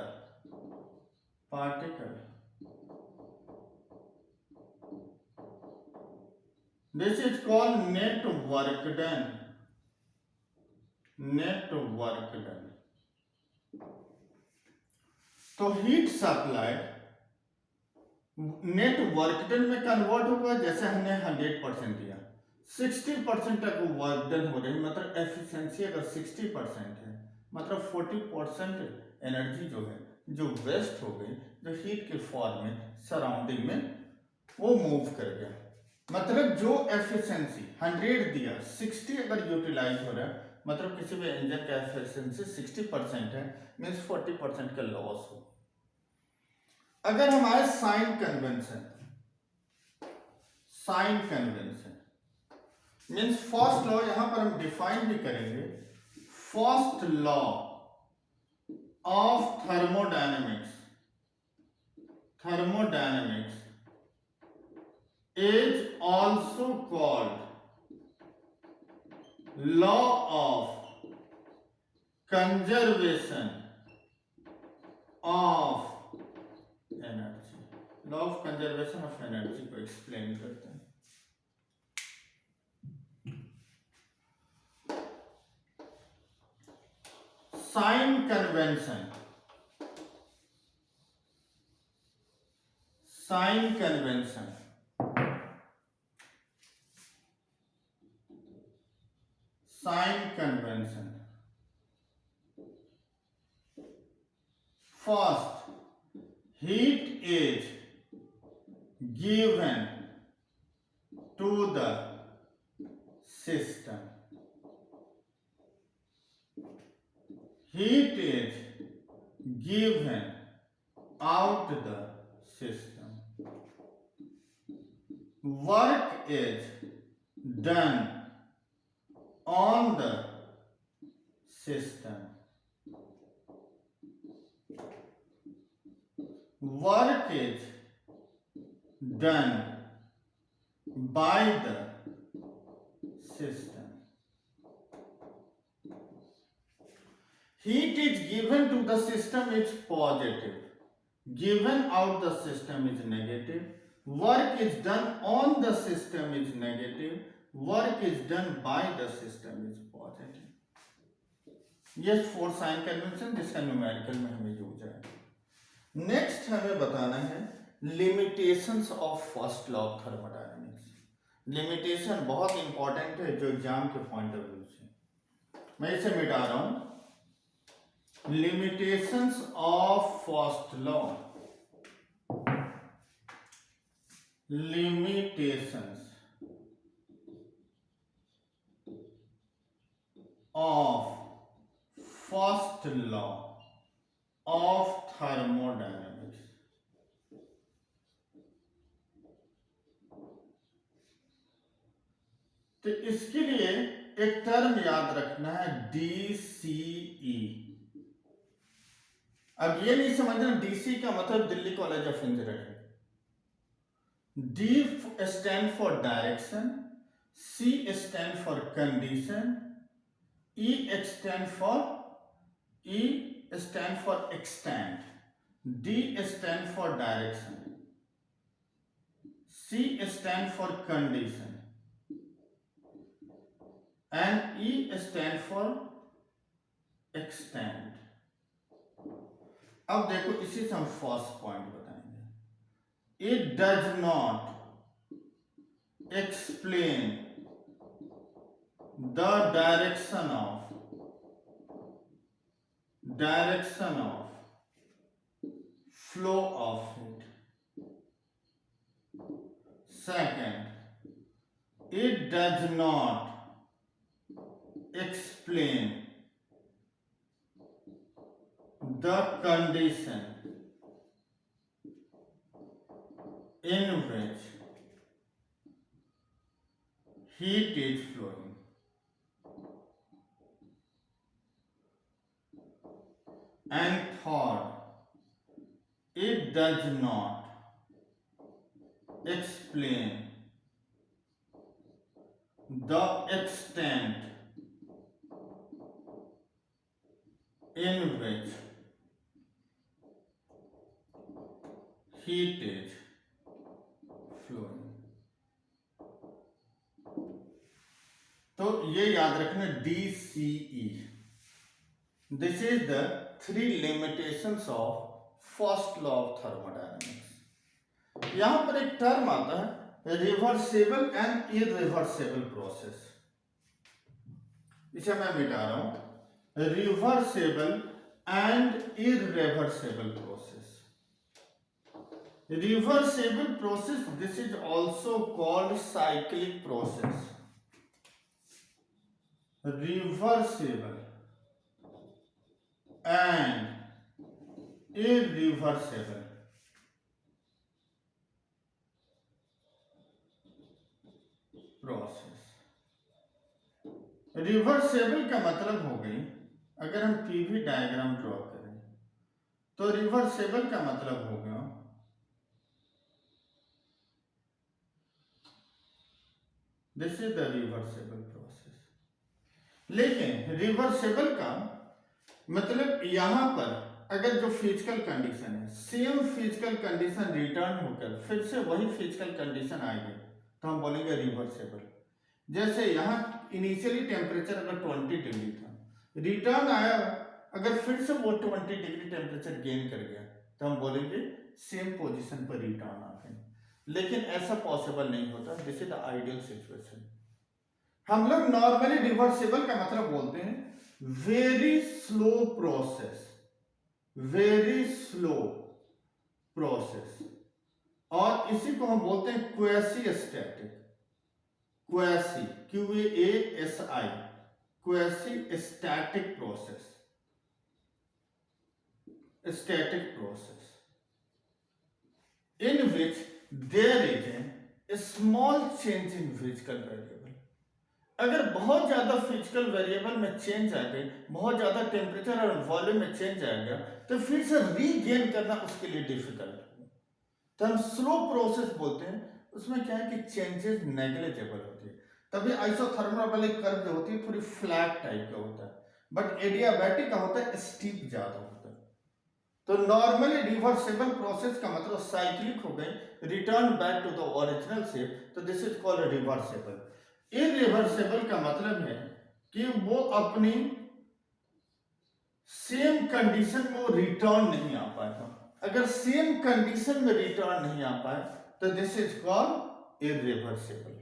particle. This is called net work done. Net work done. तो heat supply net work done में convert होगा, जैसे हमने 100% दिया, 60% तक work done हो रही, मतलब एफिशिएंसी अगर 60% है, मतलब 40% एनर्जी जो है जो वेस्ट हो गई, जो हीट के फॉर्म में सराउंडिंग में वो मूव कर गया। मतलब जो एफिशिएंसी 100 दिया, 60 अगर यूटिलाइज हो रहा है, मतलब किसी भी इंजन का एफिशिएंसी 60% है, मींस 40% का लॉस हो। अगर हमारे sign convention means first law, यहां पर हम डिफाइन भी करेंगे, first law of thermodynamics is also called law of conservation of energy। Law of conservation of energy को एक्सप्लेन करते हैं। Sign convention, sign convention. First, heat is given to the system. Heat is given out the system. Work is done on the system. Work is done by the system. Heat is given to the system is positive. Given out the system is negative. Work is done on the system is negative. Work is done by the system is positive. ये 4 sign convention जिसका numerical में हमें use है। Next हमें बताना है limitations of first law of thermodynamics. Limitation बहुत important है जो एग्जाम के पॉइंट ऑफ व्यू से। मैं इसे मिटा रहा हूं। limitations of first law, limitations of first law of thermodynamics। तो इसके लिए एक टर्म याद रखना है DCE। अब ये नहीं समझना डीसी का मतलब Delhi college of engineering. D stand for direction, C stand for condition, E stand for extend, D stand for direction, C stand for condition and E stand for extend. अब देखो इसी से हम फर्स्ट पॉइंट बताएंगे। It does not explain the direction of flow of heat. Second, it does not explain the condition in which heat is flowing. And third, it does not explain the extent in which heat is flowing। तो ये याद रखना DCE। This is the 3 limitations of first law of thermodynamics. यहां पर एक term आता है reversible and irreversible process. इसे मैं मिटा रहा हूं। Reversible and irreversible process. Reversible process, this is also called cyclic process। Reversible and irreversible process। Reversible का मतलब हो गई, अगर हम पीवी डायग्राम ड्रॉ करें तो रिवर्सेबल का मतलब हो गया this is the reversible process. लेकिन रिवर्सेबल का मतलब यहां पर अगर जो फिजिकल कंडीशन है सेम फिजिकल कंडीशन रिटर्न होकर फिर से वही फिजिकल कंडीशन आएगी तो हम बोलेंगे रिवर्सेबल। जैसे यहां इनिशियली टेम्परेचर अगर 20 डिग्री था, रिटर्न आया अगर फिर से वो 20 डिग्री टेम्परेचर गेन कर गया तो हम बोलेंगे सेम पोजीशन पर रिटर्न आ गए, लेकिन ऐसा पॉसिबल नहीं होता। This is the ideal situation. हम लोग नॉर्मली रिवर्सिबल का मतलब बोलते हैं very slow process, very slow process, और इसी को हम बोलते हैं quasi static, quasi QASI, quasi static process, static process in which there is a small change in physical variable। अगर बहुत ज्यादा फिजिकल वेरिएबल में चेंज आ गई, बहुत ज्यादा टेम्परेचर और वॉल्यूम में चेंज आ गया, तो फिर से रीगेन करना उसके लिए डिफिकल्ट है। तो हम स्लो प्रोसेस बोलते हैं। उसमें क्या है कि चेंजेस नेग्लिजिबल होती है। तभी आइसोथर्मल वाली कर्व जो होती है थोड़ी फ्लैट टाइप का होता है, बट एडियाबैटिक का होता है स्टीप ज्यादा होता है। तो नॉर्मली रिवर्सिबल प्रोसेस का मतलब साइक्लिक हो गई, return back to the original shape, तो this is called reversible. Irreversible का मतलब है कि वो अपनी सेम कंडीशन में रिटर्न नहीं आ पाएगा। अगर सेम कंडीशन में रिटर्न नहीं आ पाए तो this is called irreversible.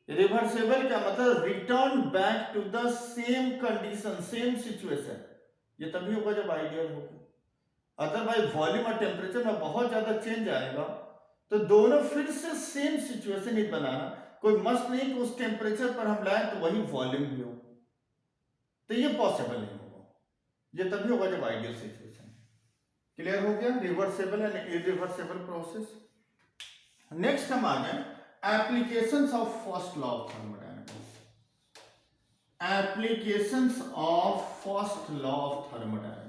Reversible का मतलब return back to the same condition, same situation. ये तभी होगा जब आइडियल होगा। अदरवाइज वॉल्यूम और टेम्परेचर में बहुत ज्यादा चेंज आएगा तो दोनों फिर से सेम सिचुएशन ही बनाना कोई मस्ट नहीं कि उस टेम्परेचर पर हम लाएं तो वही वॉल्यूम भी हो, तो ये पॉसिबल नहीं होगा। ये तभी होगा जब आइडियल सिचुएशन। क्लियर हो गया reversible and irreversible process. Next हम आ गए applications of first law of thermodynamics. Applications of first law of thermodynamics.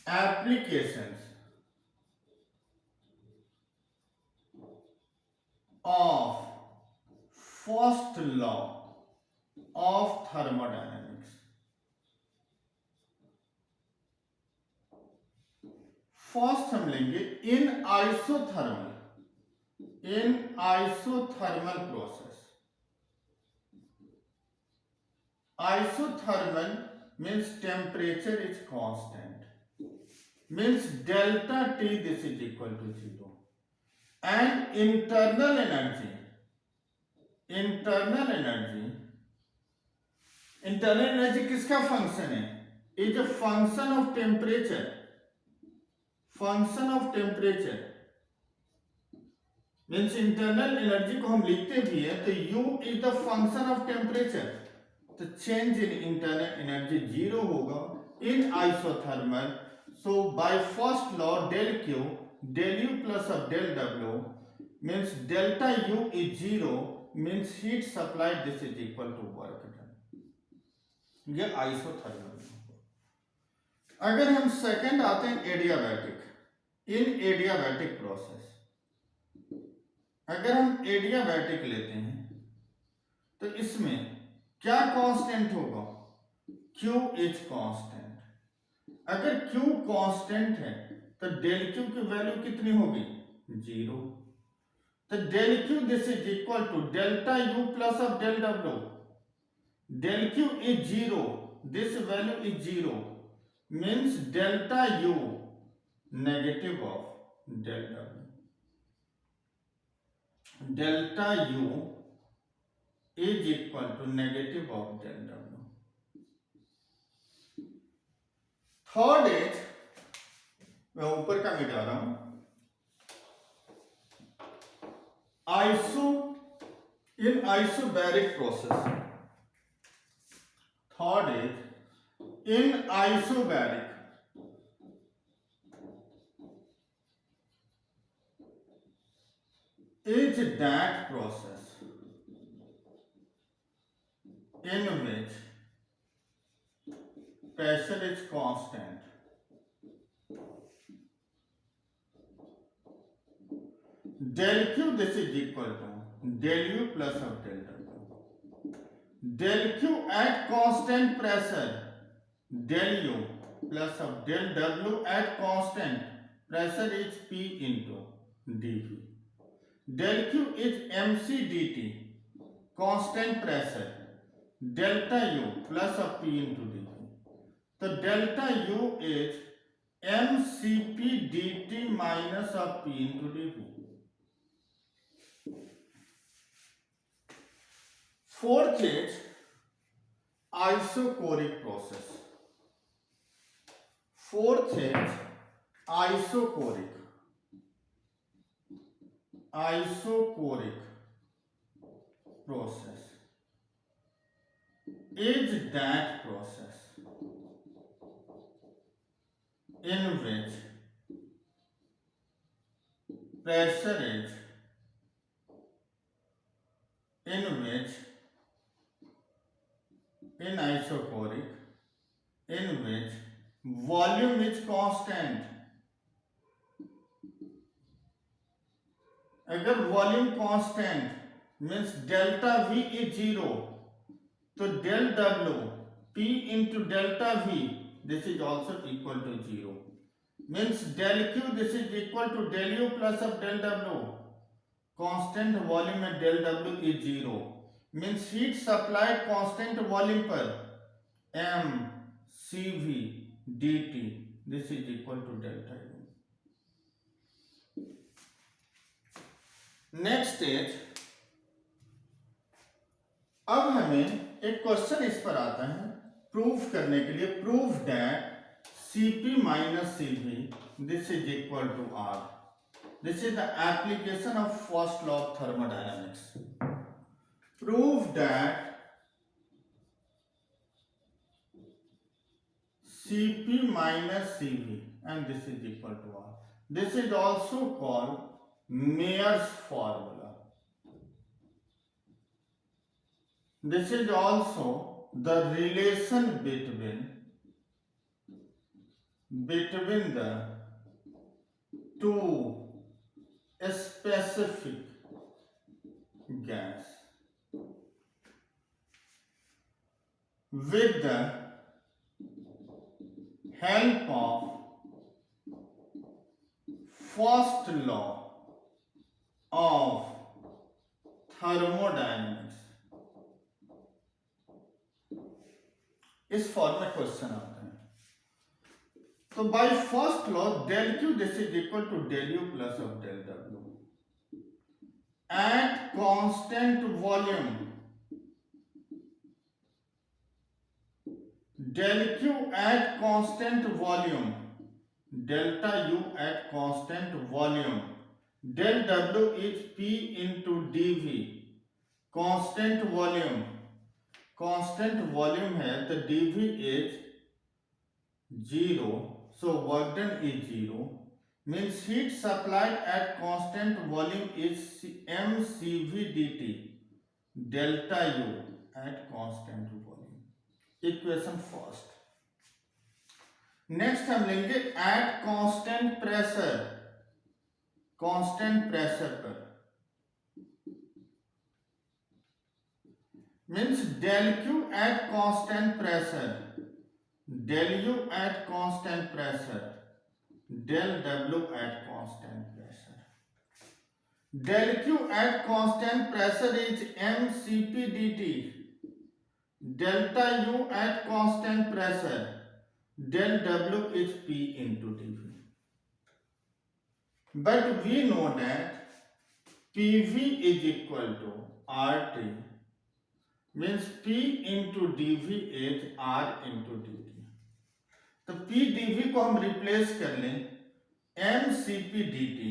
Applications of first law of thermodynamics। First हम लेंगे in isothermal process. Isothermal means temperature is constant, means delta T this is equal to 0, and internal energy किसका function है? Is a function of temperature. Function of temperature means internal energy को हम लिखते भी है तो U is the function of temperature, तो change in internal energy zero होगा in isothermal. So by first law del Q del U plus of del W means delta U is zero, means heat supply this is equal to work done. ये isothermal. अगर हम second आते हैं adiabatic, इन adiabatic process. अगर हम adiabatic लेते हैं तो इसमें क्या कांस्टेंट होगा? Q is constant. अगर Q कांस्टेंट है तो डेल Q की वैल्यू कितनी होगी? जीरो। तो del Q this is equal to delta U plus of del W। Del Q is zero, this value is zero, means delta U negative of del W। डेल्टा U is equal to negative of del W। Third is, मैं ऊपर का मिटा रहा हूं, in isobaric process. Third is in isobaric is that process in which pressure is constant, del Q this is equal to del U plus of del W। del Q at constant pressure, del U plus of del W at constant pressure is P into dV। del Q is mc dt, constant pressure, delta U plus of P into dV। तो delta U is M C P D T minus of P into D V. Fourth is isochoric process. Fourth is isochoric. Isochoric process is that process in which pressure is in isochoric in which volume is constant. अगर volume constant means delta V is zero, तो del W P into delta V this is also equal to zero. Means del Q this is equal to del U plus of del W. Constant volume में del W is zero. Means heat supplied constant volume पर M C V D T this is equal to delta U. Next is, अब हमें एक question इस पर आता है proof करने के लिए. Proof that Cp minus Cv this is equal to R. This is the application of first law of thermodynamics. Proof that Cp minus Cv and this is equal to R. This is also called Mayer's formula. This is also the relation between the two specific gas with the help of first law of thermodynamics. इस form में question आता है. तो by first law del Q this is equal to del U plus of del W at constant volume. Del Q at constant volume, delta U at constant volume, del W is P into D V. Constant volume, constant volume है तो D V is zero, so work done is zero. Means heat supplied at constant volume is M C V D T delta U at constant volume. Equation first. Next हम लेंगे at constant pressure. Constant pressure पर means del Q at constant pressure, del U at constant pressure, del W at constant pressure. Del Q at constant pressure is M C P D T. Delta U at constant pressure, del W is P into D V. But we know that PV is equal to RT, means P into dV is R into dt. तो P dV को हम replace कर लें m Cp dt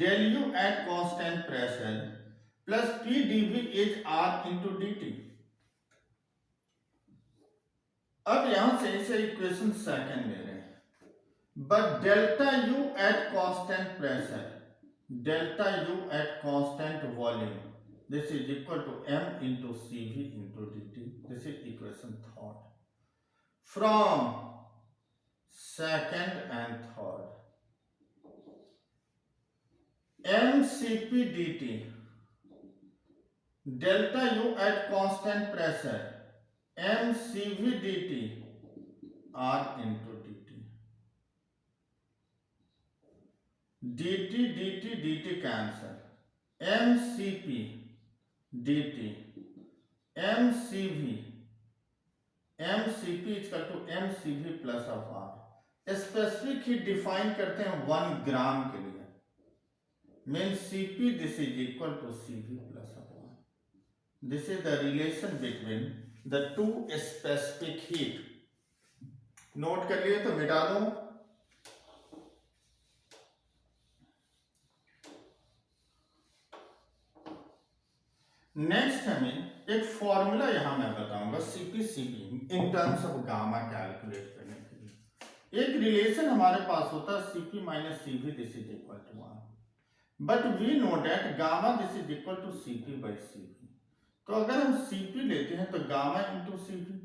del U at constant pressure plus P dV is R into dt. अब यहां से इसे equation second ले रहे हैं. But delta U at constant pressure, delta U at constant volume, this is equal to m into Cv into dt. This is equation third. From second and third, m Cp dt, delta U at constant pressure, m Cv dt, R into dt. dt dt dt cancel. m Cp dt, m Cv, M C P equal to M C V plus of R. Specific heat define करते हैं 1 gram के लिए, mean C P this is equal to C V plus of R. This is the relation between the two specific heat. Note कर लिए तो मिटा दो। Next हमें एक फॉर्मूला यहां मैं बताऊंगा CP CP in terms of gamma calculate करने के लिए। एक रिलेशन हमारे पास होता है CP minus CV this is equal to 1, but we know that gamma this is equal to CP by CV. तो अगर हम सीपी लेते हैं तो गामा इंटू सीवी,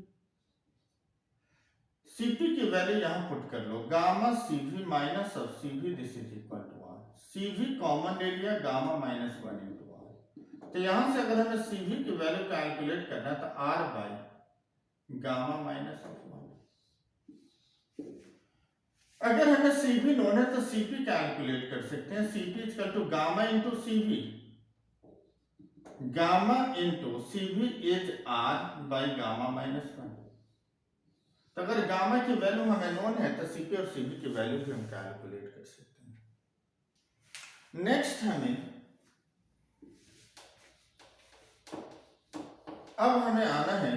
सीपी की वैल्यू यहां पुट कर लो, gamma CV minus of CV this is equal to 1। CV common ले लिया, गामा माइनस 1 इंटू। तो यहां से अगर हमें सीवी की वैल्यू कैलकुलेट करना है तो R by gamma minus of 1। अगर हमें सीवी नोन है तो सीपी कैलकुलेट कर सकते हैं। CP equal to gamma into CV, gamma into CV is R by gamma minus 1। तो अगर गामा की वैल्यू हमें नोन है तो सीपी और सीवी की वैल्यू भी हम कैलकुलेट कर सकते हैं। नेक्स्ट अब हमें आना है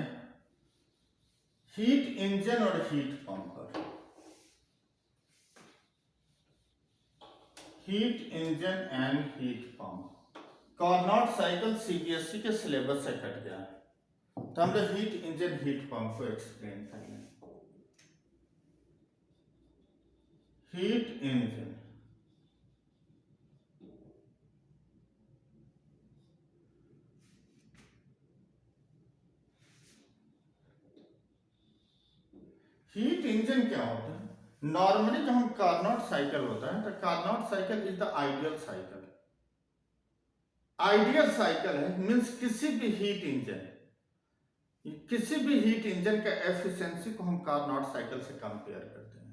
हीट इंजन और हीट पंप पर। Heat engine and heat pump, Carnot cycle CBSE के सिलेबस से कट गया है, तो हम लोग हीट इंजन हीट पंप को एक्सप्लेन करेंगे। हीट इंजन हीट इंजन क्या होता है? नॉर्मली जब हम कार्नोट साइकिल होता है तो Carnot cycle is the ideal cycle. Ideal cycle है मींस किसी भी हीट इंजन का एफिशिएंसी को हम कार्नोट साइकिल से कंपेयर करते हैं।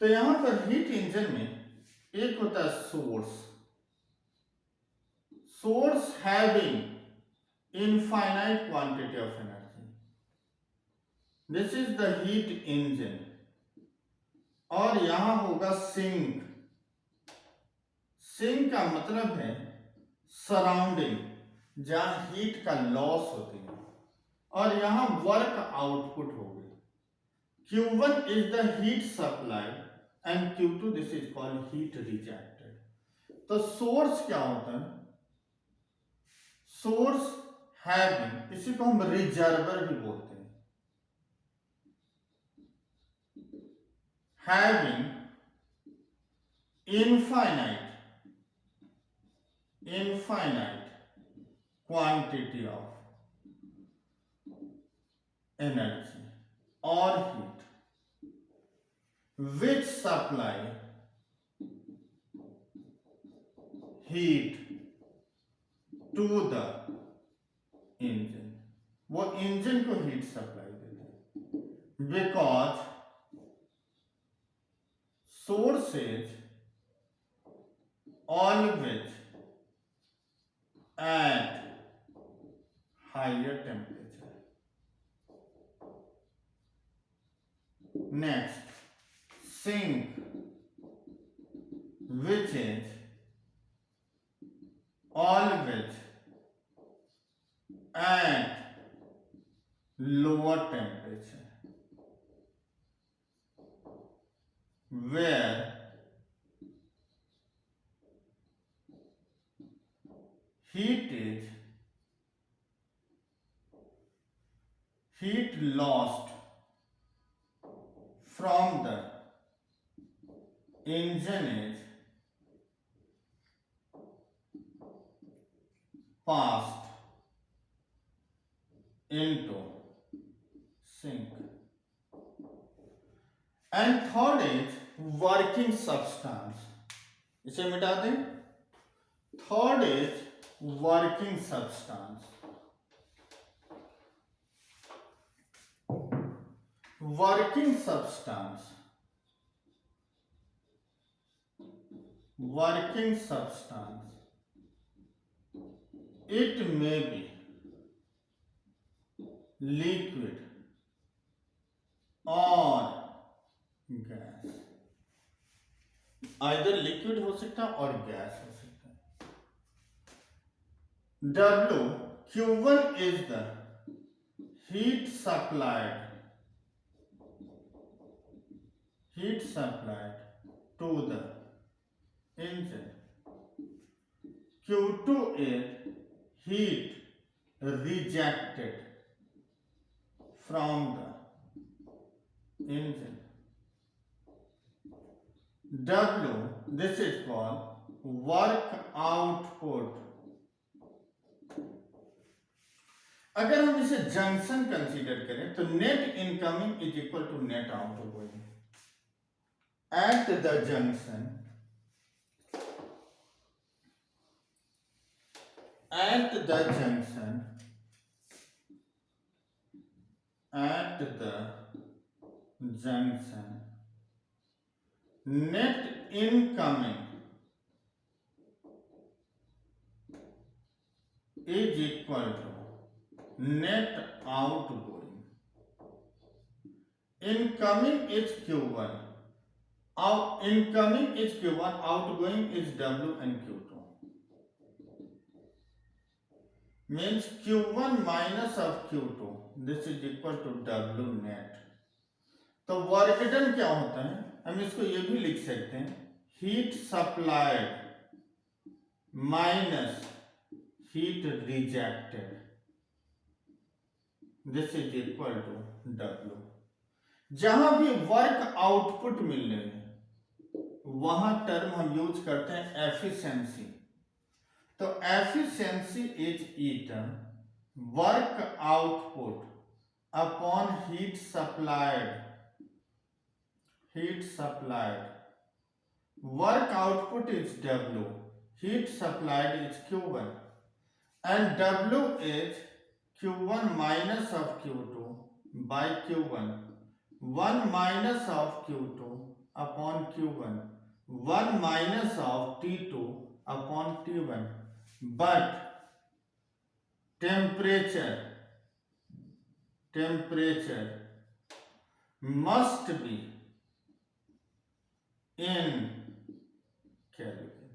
तो यहां पर हीट इंजन में एक होता है source having infinite quantity of energy, this is the heat engine. और यहां होगा सिंक। सिंक का मतलब है सराउंडिंग, जहां हीट का लॉस होती है, और यहां वर्क आउटपुट होगी। Q1 is the heat supply and Q2 this is called heat rejected. तो सोर्स क्या होता है? सोर्स हैविंग, इसी को हम रिजर्वर भी बोलते हैं, having infinite quantity of energy or heat which supply heat to the engine, वो इंजन को हीट सप्लाई देते हैं। Because sources always at higher temperature. Next, sink, which is always at lower temperature, where heat lost from the engine is passed into sink. And third is working substance, इसे मिटा दें। Third is working substance. Working substance it may be liquid, और gas, either liquid हो सकता है और gas हो सकता है। W Q1 is the heat supplied to the engine. Q2 is heat rejected from the engine. W, this is called work output. अगर हम इसे जंक्शन कंसीडर करें तो net incoming is equal to net outgoing at the junction, at the junction net incoming is equal to net outgoing. Incoming is Q1, incoming is Q1, outgoing is W and Q2. Means Q1 minus of Q2, this is equal to W net. तो work done क्या होता है, हम इसको ये भी लिख सकते हैं, heat supplied minus heat rejected, this is equal to W. जहां भी वर्क आउटपुट मिल रहे हैं वहां टर्म हम यूज करते हैं एफिशिएंसी. तो efficiency is equal work output upon heat supplied. Work output is W, heat supplied is Q1, and W is Q1 minus of Q2 by Q1. 1 minus of Q2 upon Q1, 1 minus of T2 upon T1. But temperature must be in Kelvin.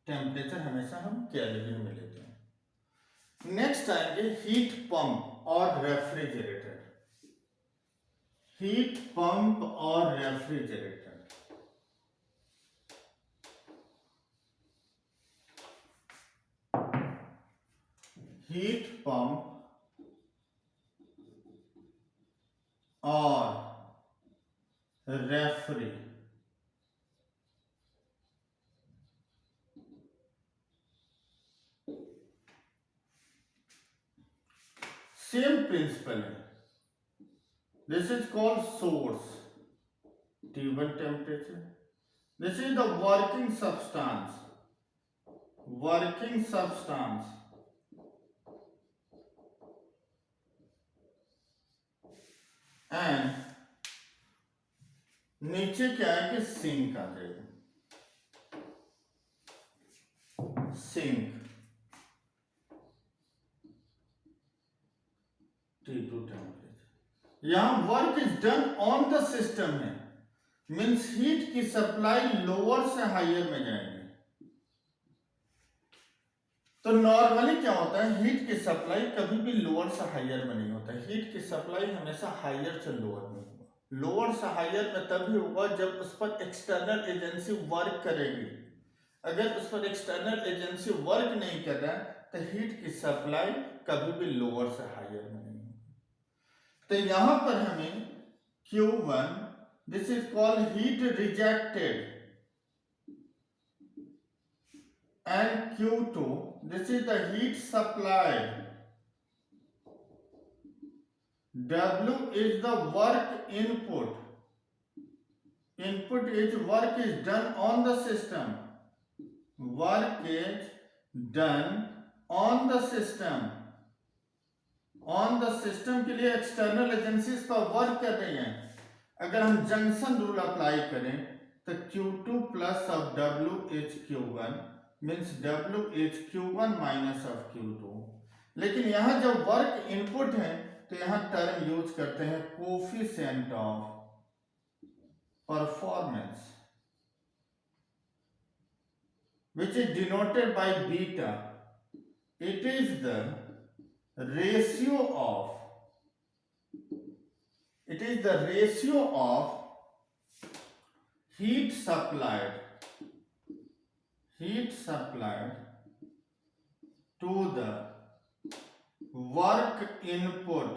Temperature हमेशा हम Kelvin में लेते हैं. Next आएंगे heat pump और refrigerator. Heat pump और refrigerator. Heat pump और रेफ्री. सेम प्रिंसिपल है. This is called source, T1 temperature. This is the working substance and नीचे क्या है कि सिंक आ जाएगा. Sink T2 temperature. यहां work is done on the system है, मीन्स हीट की सप्लाई लोअर से हायर में जाएगी. तो नॉर्मली क्या होता है, हीट की सप्लाई कभी भी लोअर से हायर में नहीं होता है. हीट की सप्लाई हमेशा हायर से लोअर में होगा. लोअर से हायर में तभी होगा जब उस पर एक्सटर्नल एजेंसी वर्क करेगी. अगर उस पर एक्सटर्नल एजेंसी वर्क नहीं कर रहा है तो हीट की सप्लाई कभी भी लोअर से हायर में नहीं होगी. तो यहां पर हमें Q1, this is called heat rejected, and Q2, this is the heat supplied. W is the work input. Input is work is done on the system. Work is done on the system. On the system के लिए external agencies का work कर रही हैं. अगर हम junction rule apply करें तो Q2 plus of W is Q1, means W is Q1 minus of Q2. लेकिन यहां जब वर्क इनपुट है तो तो यहां टर्म यूज करते हैं coefficient of performance which is denoted by beta. It is the ratio of heat supplied to the work input,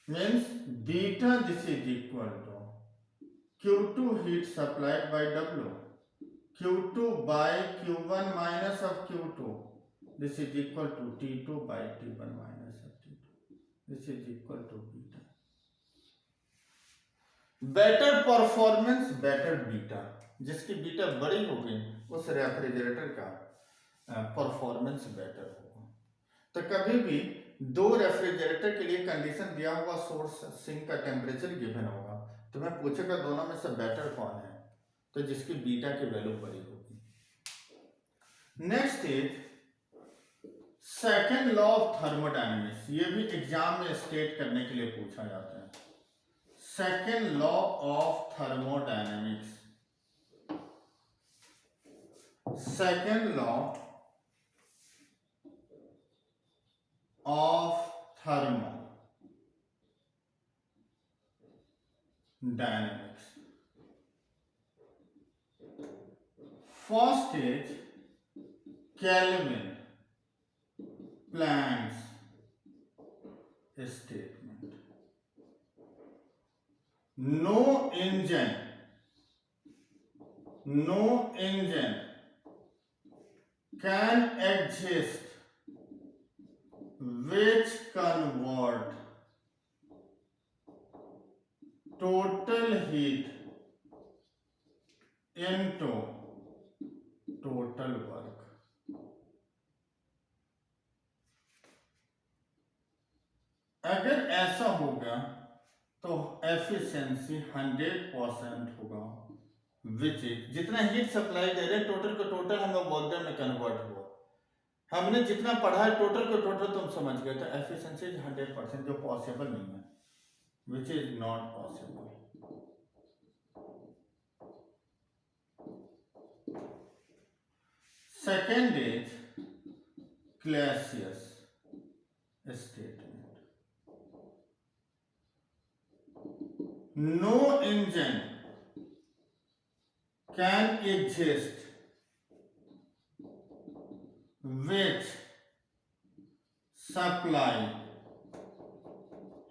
means beta this is equal to Q2 heat supplied by W, Q2 by Q1 minus of Q2, this is equal to T2 by T1 minus of T2, this is equal to beta. Better performance better beta, जिसकी beta बड़ी होगी उस refrigerator का performance better होगा। तो कभी भी दो रेफ्रिजरेटर के लिए कंडीशन दिया हुआ, सोर्स सिंक का टेम्परेचर गिवन होगा, तो मैं पूछेगा दोनों में से बेटर कौन है, तो जिसकी बीटा की वैल्यू बड़ी होगी। Next is second law of thermodynamics, ये भी एग्जाम में स्टेट करने के लिए पूछा जाता है। Second law of thermodynamics, second law of thermodynamics. First is Kelvin Planck's statement. No engine can exist which convert total heat into total work. अगर ऐसा होगा तो एफिशिएंसी 100% होगा, विच इज जितना हीट सप्लाई दे रहे टोटल को टोटल हम लोग वॉल्यूम में कन्वर्ट हुआ। हमने जितना पढ़ा है टोटल को टोटल तुम समझ गए, तो एफिशिएंसी 100%, जो पॉसिबल नहीं है, which is not possible. Second is Clausius statement. No engine can exist which supply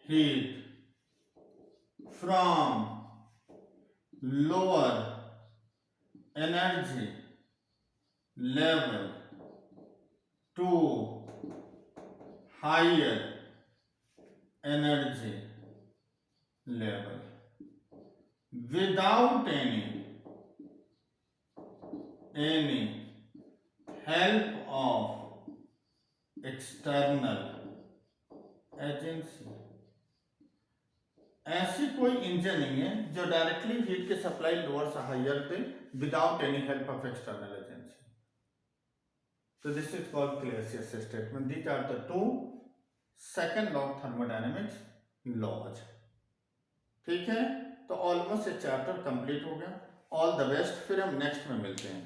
heat from lower energy level to higher energy level without any help of external agency. ऐसी कोई engine नहीं है जो directly heat के supply lower से higher दे without any help of external agency. तो this is called Clausius statement. These are the two second law of thermodynamics laws. ठीक है, तो ऑलमोस्ट ये चैप्टर कंप्लीट हो गया। ऑल द बेस्ट, फिर हम नेक्स्ट में मिलते हैं।